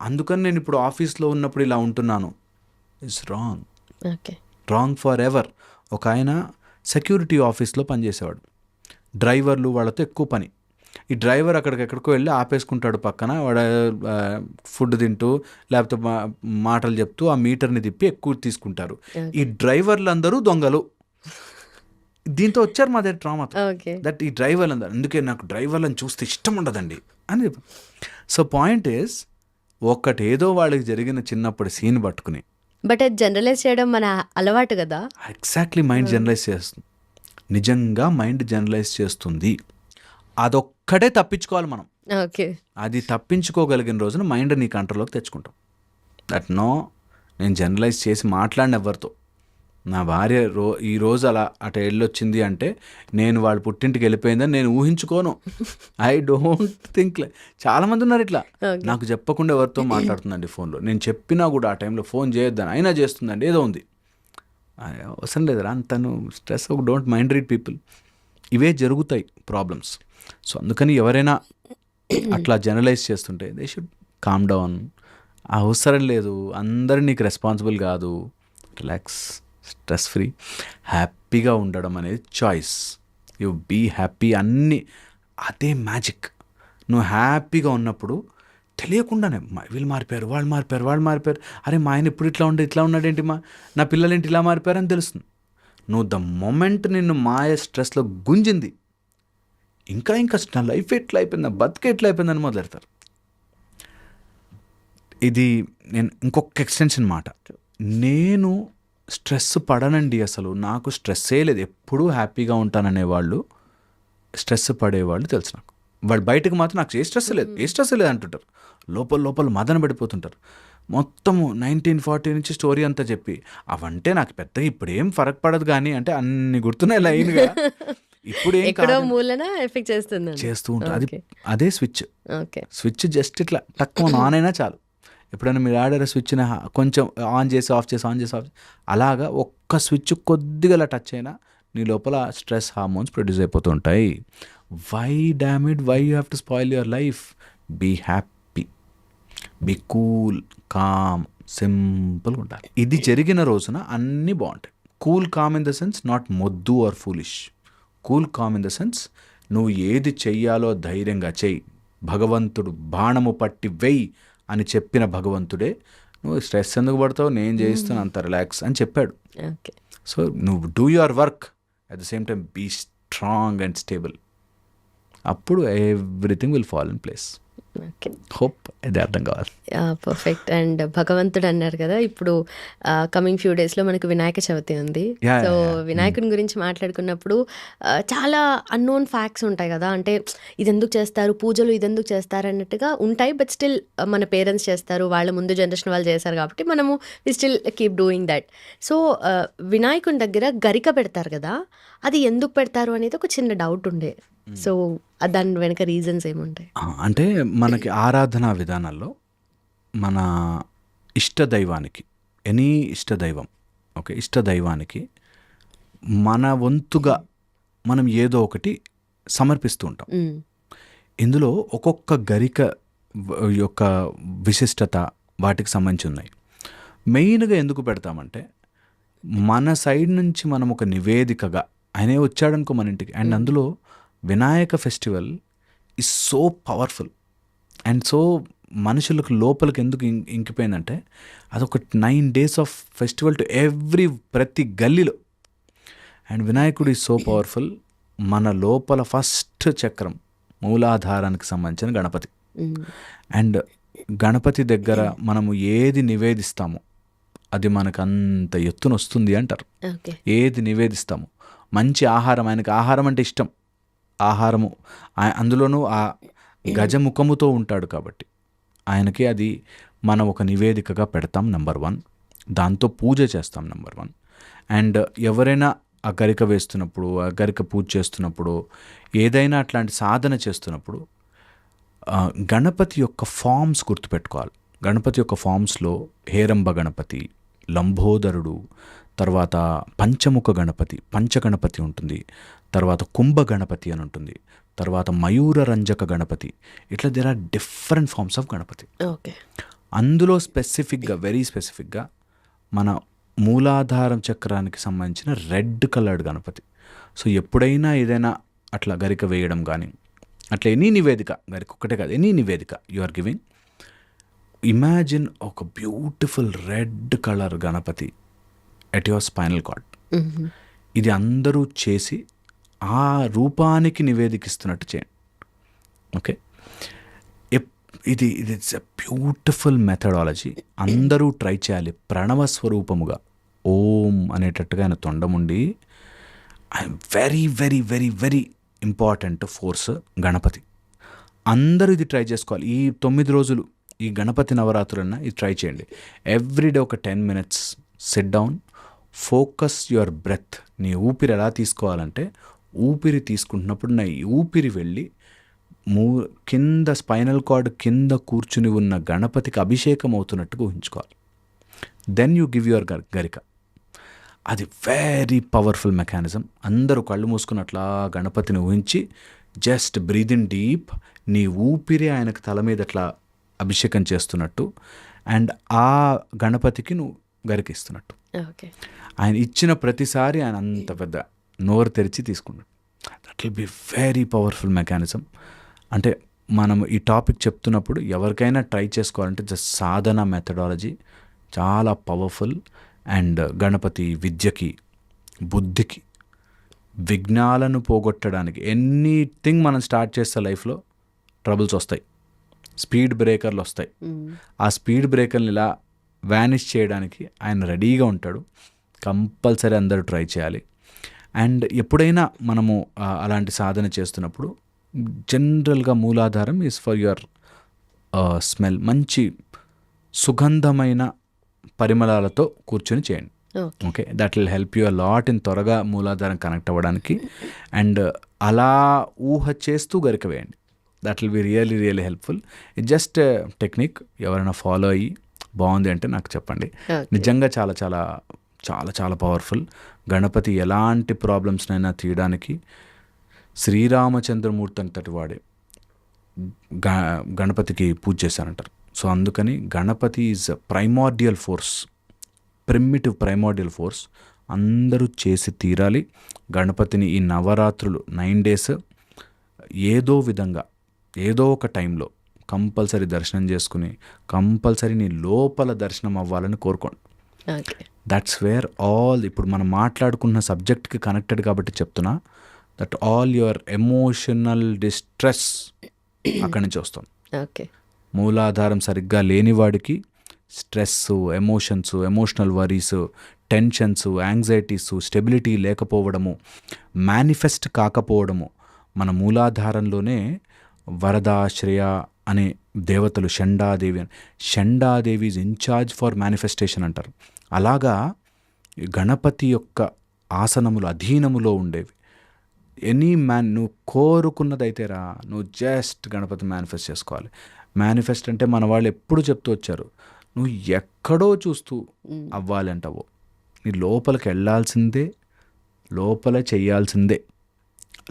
అందుకని నేను ఇప్పుడు ఆఫీస్లో ఉన్నప్పుడు ఇలా ఉంటున్నాను, it's wrong. Wrong for ever. ఒక ఆయన సెక్యూరిటీ ఆఫీస్లో పనిచేసేవాడు. డ్రైవర్లు వాళ్ళతో ఎక్కువ పని. ఈ డ్రైవర్ అక్కడికెక్కడికో వెళ్ళి ఆపేసుకుంటాడు పక్కన, వాడు ఫుడ్ తింటూ లేకపోతే మాటలు చెప్తూ ఆ మీటర్ని తిప్పి ఎక్కువ తీసుకుంటారు. ఈ డ్రైవర్లు అందరూ దొంగలు. దీంతో వచ్చారు మా దగ్గర ట్రామాతో. దట్ ఈ డ్రైవర్లు అందరు, అందుకే నాకు డ్రైవర్లను చూస్తే ఇష్టం ఉండదండి అని చెప్పి. సో పాయింట్ ఈస్, ఒక్కటేదో వాళ్ళకి జరిగిన చిన్నప్పుడు సీన్ పట్టుకుని, బట్ అది జనరలైజ్ చేయడం మన అలవాటు కదా. ఎగ్జాక్ట్లీ మైండ్ జనరలైజ్ చేస్తుంది. నిజంగా మైండ్ జనరలైజ్ చేస్తుంది. అదొక్కటే తప్పించుకోవాలి మనం. అది తప్పించుకోగలిగిన రోజున మైండ్ నీ కంట్రోల్లోకి తెచ్చుకుంటాం. దట్ నో, నేను జనరలైజ్ చేసి మాట్లాడిన ఎవరితో, నా భార్య ఈరోజు అలా అటు వెళ్ళొచ్చింది అంటే నేను వాళ్ళ పుట్టింటికి వెళ్ళిపోయిందని నేను ఊహించుకోను. I don't think. చాలామంది ఉన్నారు ఇట్లా, నాకు చెప్పకుండా ఎవరితో మాట్లాడుతుందండి ఫోన్లో, నేను చెప్పినా కూడా ఆ టైంలో ఫోన్ చేయొద్దని అయినా చేస్తుందండి, ఏదో ఉంది. అవసరం లేదురా అంతను stress. Don't mind read people. ఇవే జరుగుతాయి ప్రాబ్లమ్స్. సో అందుకని ఎవరైనా అట్లా జనరలైజ్ చేస్తుంటే దే షుడ్ కామ్ డౌన్. అవసరం లేదు, అందరూ నీకు రెస్పాన్సిబుల్ కాదు. రిలాక్స్, స్ట్రెస్ ఫ్రీ, హ్యాపీగా ఉండడం అనేది చాయిస్. You be happy. అన్నీ అదే మ్యాజిక్. నువ్వు హ్యాపీగా ఉన్నప్పుడు తెలియకుండానే వీళ్ళు మారిపోయారు, వాళ్ళు మారిపోయారు, వాళ్ళు మారిపోయారు, అరే మా ఆయన ఇప్పుడు ఇట్లా ఉన్నాడేంటి, నా పిల్లలేంటి ఇలా మారిపోయారు అని తెలుస్తుంది. నువ్వు ద మొమెంట్ నిన్ను మాయ స్ట్రెస్లో గుంజింది, ఇంకా నా లైఫ్ ఎట్లా అయిపోయింది, నా బతికే ఎట్లా అయిపోయిందని మొదలెడతారు. ఇది నేను ఇంకొక ఎక్స్టెన్షన్ మాట. నేను స్ట్రెస్ పడనండి, అసలు నాకు స్ట్రెస్సే లేదు, ఎప్పుడూ హ్యాపీగా ఉంటాననే వాళ్ళు, స్ట్రెస్ పడేవాళ్ళు తెలుసు నాకు. వాళ్ళు బయటకు మాత్రం నాకు ఏ స్ట్రెస్ లేదు అంటుంటారు, లోపల మదన పడిపోతుంటారు. మొత్తము 1940 నుంచి స్టోరీ అంతా చెప్పి అవంటే నాకు పెద్దగా ఇప్పుడేం ఫరక్ పడదు కానీ అంటే అన్ని గుర్తున్నాయి లైన్గా. ఇప్పుడు చేస్తూ ఉంటారు. అదే స్విచ్ జస్ట్ ఇట్లా తక్కువ ఆన్ అయినా చాలు. ఎప్పుడైనా మీరు ఆడారా స్విచ్ని కొంచెం ఆన్ చేసి ఆఫ్ అలాగా ఒక్క స్విచ్ కొద్దిగా అలా టచ్ అయినా నీ లోపల స్ట్రెస్ హార్మోన్స్ ప్రొడ్యూస్ అయిపోతూ ఉంటాయి. Why damn it, why you have to spoil your life? Be happy, be cool, calm, సింపుల్గా ఉండాలి. ఇది జరిగిన రోజున అన్నీ బాగుంటాయి. Cool calm in the sense not మొద్దు or foolish. Cool calm in the sense నువ్వు ఏది చెయ్యాలో ధైర్యంగా చెయ్యి, భగవంతుడు బాణము పట్టి వెయ్యి అని చెప్పిన భగవంతుడే నువ్వు స్ట్రెస్ ఎందుకు పడతావు, నేను చేయిస్తాను అంత రిలాక్స్ అని చెప్పాడు. సో నువ్వు do your work, at the same time be strong and stable. అప్పుడు everything will fall in place. Hope ఇది అర్థం కావాలి. పర్ఫెక్ట్. అండ్ భగవంతుడు అన్నారు కదా, ఇప్పుడు కమింగ్ ఫ్యూ డేస్లో మనకు వినాయక చవితి ఉంది. సో వినాయకుని గురించి మాట్లాడుకున్నప్పుడు చాలా అన్నోన్ ఫ్యాక్ట్స్ ఉంటాయి కదా, అంటే ఇది ఎందుకు చేస్తారు, పూజలు ఇది ఎందుకు చేస్తారు అన్నట్టుగా ఉంటాయి. బట్ స్టిల్ మన పేరెంట్స్ చేస్తారు, వాళ్ళ ముందు జనరేషన్ వాళ్ళు చేస్తారు కాబట్టి మనము we still keep doing that. So వినాయకుని దగ్గర గరిక పెడతారు కదా, అది ఎందుకు పెడతారు అనేది ఒక చిన్న డౌట్ ఉండే. సో దాని వెనక రీజన్స్ ఏముంటాయి అంటే, మనకి ఆరాధనా విధానాల్లో మన ఇష్టదైవానికి, ఎనీ ఇష్టదైవం, ఓకే, ఇష్టదైవానికి మన వంతుగా మనం ఏదో ఒకటి సమర్పిస్తూ ఉంటాం. ఇందులో ఒక్కొక్క గరిక యొక్క విశిష్టత వాటికి సంబంధించి ఉన్నాయి. మెయిన్గా ఎందుకు పెడతామంటే మన సైడ్ నుంచి మనం ఒక నివేదికగా ఆయనే వచ్చాడనుకో మన ఇంటికి, అండ్ అందులో Vinayaka festival is so powerful and so మనుషులకు లోపలికి ఎందుకు ఇంకిపోయిందంటే అదొక 9 days ఆఫ్ ఫెస్టివల్ టు ప్రతి గల్లీలో. అండ్ వినాయకుడు ఈజ్ సో పవర్ఫుల్. మన లోపల ఫస్ట్ చక్రం మూలాధారానికి సంబంధించిన గణపతి. అండ్ గణపతి దగ్గర మనము ఏది నివేదిస్తామో అది మనకు అంత ఎత్తున వస్తుంది అంటారు. ఏది నివేదిస్తాము, మంచి ఆహారం, ఆయనకి ఆహారం అంటే ఇష్టం, ఆహారము అందులోనూ ఆ గజముఖముతో ఉంటాడు కాబట్టి ఆయనకి అది మనం ఒక నివేదికగా పెడతాం నెంబర్ 1. దాంతో పూజ చేస్తాం నెంబర్ 1. అండ్ ఎవరైనా ఆ గరిక వేస్తున్నప్పుడు, ఆ గరిక పూజ చేస్తున్నప్పుడు, ఏదైనా అట్లాంటి సాధన చేస్తున్నప్పుడు గణపతి యొక్క ఫామ్స్ గుర్తుపెట్టుకోవాలి. గణపతి యొక్క ఫామ్స్లో హేరంబ గణపతి, లంబోదరుడు, తర్వాత పంచముఖ గణపతి, పంచగణపతి ఉంటుంది, తర్వాత కుంభ గణపతి అని ఉంటుంది, తర్వాత మయూర రంజక గణపతి. ఇట్లా there are different forms of Ganapati. అందులో స్పెసిఫిక్గా, వెరీ స్పెసిఫిక్గా మన మూలాధారం చక్రానికి సంబంధించిన రెడ్ కలర్డ్ గణపతి. సో ఎప్పుడైనా ఏదైనా అట్లా గరిక వేయడం కానీ అట్లా ఎనీ నివేదిక, గరిక ఒక్కటే కాదు, ఎనీ నివేదిక యు ఆర్ గివింగ్, ఇమాజిన్ ఒక beautiful red colour Ganapati at your spinal cord. ఇది అందరూ చేసి ఆ రూపానికి నివేదికిస్తున్నట్టు చేయండి. ఓకే, ఇది ఇట్స్ ఎ బ్యూటిఫుల్ మెథడాలజీ. అందరూ ట్రై చేయాలి. ప్రణవ స్వరూపముగా ఓం అనేటట్టుగా ఆయన తొండముండి, I'm very very very very important force Ganapati. అందరూ ఇది ట్రై చేసుకోవాలి. ఈ 9 రోజులు ఈ గణపతి నవరాత్రులన్నా ఇది ట్రై చేయండి. ఎవ్రీడే ఒక 10 minutes sit down, focus your breath. నీ ఊపిరి ఎలా తీసుకోవాలంటే, ఊపిరి తీసుకుంటున్నప్పుడు నా ఊపిరి వెళ్ళి కింద స్పైనల్ కార్డ్ కింద కూర్చుని ఉన్న గణపతికి అభిషేకం అవుతున్నట్టుగా ఊహించుకోవాలి. దెన్ యూ గివ్ యువర్ గరిక. అది వెరీ పవర్ఫుల్ మెకానిజం. అందరూ కళ్ళు మూసుకున్నట్లా గణపతిని ఊహించి జస్ట్ బ్రీద్ ఇన్ డీప్. నీ ఊపిరి ఆయనకు తల మీద అట్లా అభిషేకం చేస్తున్నట్టు, అండ్ ఆ గణపతికి నువ్వు గరికిస్తున్నట్టు. ఆయన ఇచ్చిన ప్రతిసారి ఆయన అంత పెద్ద నోరు తెరిచి తీసుకున్నాడు. That will be very powerful mechanism. అంటే మనం ఈ టాపిక్ చెప్తున్నప్పుడు ఎవరికైనా ట్రై చేసుకోవాలంటే జస్ట్ సాధన మెథడాలజీ చాలా పవర్ఫుల్. అండ్ గణపతి విద్యకి, బుద్ధికి, విఘ్నాలను పోగొట్టడానికి, ఎనీథింగ్ మనం స్టార్ట్ చేస్తే లైఫ్లో ట్రబుల్స్ వస్తాయి, స్పీడ్ బ్రేకర్లు వస్తాయి. ఆ స్పీడ్ బ్రేకర్ని ఇలా వ్యానిష్ చేయడానికి ఆయన రెడీగా ఉంటాడు. కంపల్సరీ అందరూ ట్రై చేయాలి. అండ్ ఎప్పుడైనా మనము అలాంటి సాధన చేస్తున్నప్పుడు జనరల్గా మూలాధారం ఈజ్ ఫర్ యువర్ స్మెల్. మంచి సుగంధమైన పరిమళాలతో కూర్చొని చేయండి. Okay, that will help you a lot in త్వరగా మూలాధారం కనెక్ట్ అవ్వడానికి. అండ్ అలా ఊహ చేస్తూ గరిక వేయండి. That will be really really helpful. It just technique. ఎవరైనా ఫాలో అయ్యి బాగుంది అంటే నాకు చెప్పండి. నిజంగా చాలా చాలా చాలా చాలా పవర్ఫుల్. గణపతి ఎలాంటి ప్రాబ్లమ్స్నైనా తీయడానికి శ్రీరామచంద్రమూర్తి అంతటి వాడే గణపతికి పూజ చేశారంటారు. సో అందుకని Ganapati is primordial force, primitive primordial force. అందరూ చేసి తీరాలి. గణపతిని ఈ నవరాత్రులు 9 days ఏదో విధంగా ఏదో ఒక టైంలో కంపల్సరీ దర్శనం చేసుకుని, కంపల్సరీ నీ లోపల దర్శనం అవ్వాలని కోరుకోండి. దట్స్ వేర్ ఆల్, ఇప్పుడు మనం మాట్లాడుకున్న సబ్జెక్ట్కి కనెక్టెడ్ కాబట్టి చెప్తున్నా, that all your emotional distress అక్కడి నుంచి వస్తుంది. మూలాధారం సరిగ్గా లేనివాడికి stress, emotions, emotional worries, tensions, anxieties, stability లేకపోవడము, మేనిఫెస్ట్ కాకపోవడము. మన మూలాధారంలోనే వరద, శ్రేయ అనే దేవతలు, షండాదేవి అని, Shandadevi is in charge for manifestation అంటారు. అలాగా గణపతి యొక్క ఆసనములు అధీనములో ఉండేవి. ఎనీ నువ్వు కోరుకున్నదైతే రా, నువ్వు జస్ట్ గణపతి మేనిఫెస్ట్ చేసుకోవాలి. మేనిఫెస్ట్ అంటే మన వాళ్ళు ఎప్పుడు చెప్తూ వచ్చారు, నువ్వు ఎక్కడో చూస్తూ అవ్వాలి అంటావో, నీ లోపలికి వెళ్ళాల్సిందే, లోపల చెయ్యాల్సిందే.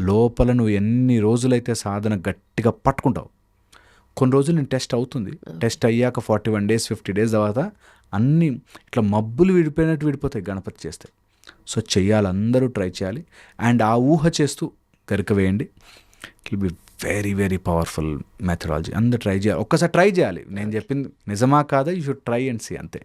లోపల నువ్వు ఎన్ని రోజులైతే సాధన గట్టిగా పట్టుకుంటావు, కొన్ని రోజులు నేను టెస్ట్ అవుతుంది. టెస్ట్ అయ్యాక 41 days 50 days తర్వాత అన్నీ ఇట్లా మబ్బులు విడిపోయినట్టు విడిపోతాయి గణపతి చేస్తే. సో చెయ్యాలి, అందరూ ట్రై చేయాలి. అండ్ ఆ ఊహ చేస్తూ గరిక వేయండి. It will be very very powerful methodology. అందరూ ట్రై చేయాలి, ఒక్కసారి ట్రై చేయాలి. నేను చెప్పింది నిజమా కాదా, you should try and see అంతే.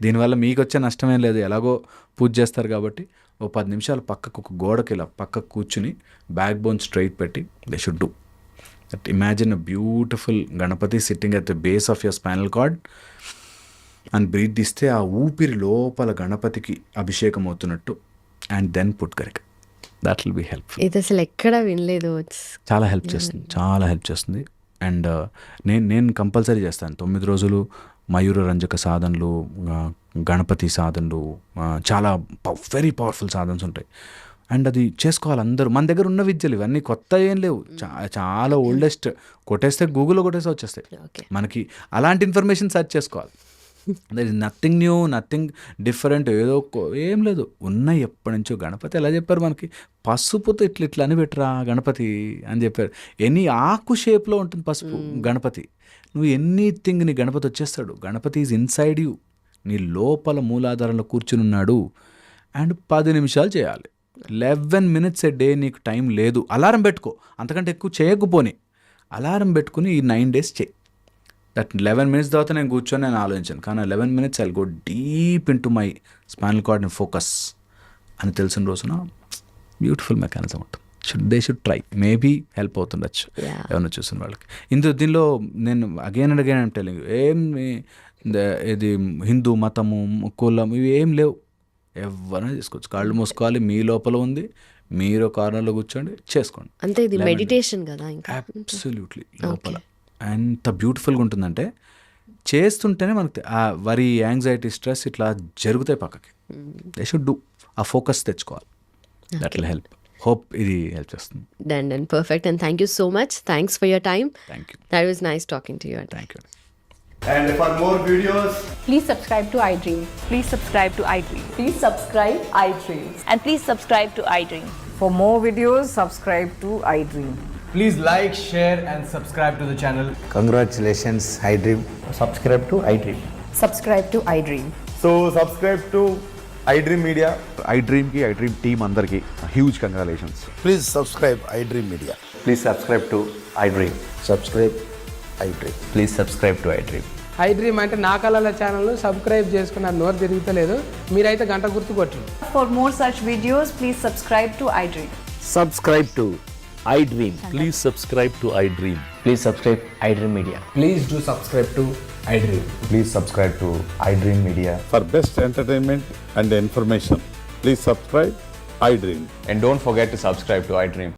దీనివల్ల మీకు వచ్చే నష్టమేం లేదు, ఎలాగో పూజ చేస్తారు కాబట్టి. ఓ 10 నిమిషాలు పక్కకు ఒక గోడకి ఇలా పక్కకు కూర్చుని బ్యాక్ బోన్ స్ట్రైట్ పెట్టి they should do that. Imagine a beautiful Ganapati sitting at the base of your spinal cord and breath తీస్తే ఆ ఊపిరి లోపల గణపతికి అభిషేకం అవుతున్నట్టు. అండ్ దెన్ పుట్ గరిక. That will be helpful. ఇది అసలు ఎక్కడ వినలేదు. చాలా హెల్ప్ చేస్తుంది, చాలా హెల్ప్ చేస్తుంది. అండ్ నేను కంపల్సరీ చేస్తాను 9 రోజులు మయూర రంజక సాధనలు, గణపతి సాధనలు, చాలా వెరీ పవర్ఫుల్ సాధనలు ఉంటాయి. అండ్ అది చేసుకోవాలి అందరూ. మన దగ్గర ఉన్న విద్యలు ఇవన్నీ కొత్త ఏం లేవు, చాలా ఓల్డెస్ట్. కొట్టేస్తే గూగుల్లో కొట్టేస్తే వచ్చేస్తాయి మనకి. అలాంటి ఇన్ఫర్మేషన్ సెర్చ్ చేసుకోవాలి. There is nothing new, nothing different, ఏదో ఏం లేదు. ఉన్నాయి ఎప్పటి నుంచో. గణపతి ఎలా చెప్పారు మనకి, పసుపుతో ఇట్లా ఇట్లా అని పెట్టరా గణపతి అని చెప్పారు. ఎనీ ఆకు షేప్లో ఉంటుంది పసుపు గణపతి. నువ్వు ఎనీథింగ్ నీ గణపతి వచ్చేస్తాడు. గణపతి ఈజ్ ఇన్సైడ్ యూ, నీ లోపల మూలాధారంలో కూర్చుని ఉన్నాడు. అండ్ 10 నిమిషాలు చేయాలి. 11 minutes a day నీకు టైం లేదు. అలారం పెట్టుకో, అంతకంటే ఎక్కువ చేయకపోని అలారం పెట్టుకుని ఈ 9 days చేయి. దట్ 11 minutes తర్వాత నేను కూర్చొని నేను ఆలోచించాను, కానీ 11 minutes I go deep in to my spinal cord and focus అని తెలిసిన రోజున బ్యూటిఫుల్ మెకానిజం ఉంటుంది. They should try, maybe help అవుతుండొచ్చు ఎవరైనా చూసిన వాళ్ళకి. దీనిలో నేను అగైన్ అండ్ అగైన్ అంటే ఇది హిందూ మతము కులం ఇవి ఏం లేవు, ఎవరైనా చేసుకోవచ్చు. కాళ్ళు మూసుకోవాలి, మీ లోపల ఉంది, మీరు కార్నర్లో కూర్చోండి చేసుకోండి అంతే. ఇది మెడిటేషన్ కదా ఇంకా. అబ్సల్యూట్లీ లోపల ఎంత బ్యూటిఫుల్గా ఉంటుందంటే చేస్తుంటేనే మనకు ఆ వరి, యాంగ్జైటీ, స్ట్రెస్ ఇట్లా జరుగుతాయి పక్కకి. They should do. ఆ ఫోకస్ తెచ్చుకోవాలి. That will help. హోప్ ఇది హెల్ప్ చేస్తుంది. Done. Perfect. And thank you so much. Thanks for your time. Thank you. That was nice talking to you. Thank you. And for more videos, Please subscribe to iDream. Please subscribe to iDream. Please subscribe iDream. And please subscribe to iDream. For more videos, subscribe to iDream. please like, share and subscribe to the channel. Congratulations, iDream. Subscribe to iDream. Subscribe to iDream. So subscribe to iDream Media. iDream team అందరికి huge congratulations. Please subscribe iDream Media. Please subscribe to iDream. Subscribe iDream. Please subscribe to iDream. iDream అంటే నా కళల ఛానల్ను సబ్స్క్రైబ్ చేసుకున్న నోరు తిరుగుతలేదు, మీరైతే గంట గుర్తు కొట్టండి. For more such videos, please subscribe to iDream. Subscribe to iDream. Please subscribe to iDream. Please subscribe iDream Media. Please do subscribe to iDream. Please subscribe to iDream Media. For best entertainment and information, please subscribe iDream. And don't forget to subscribe to iDream.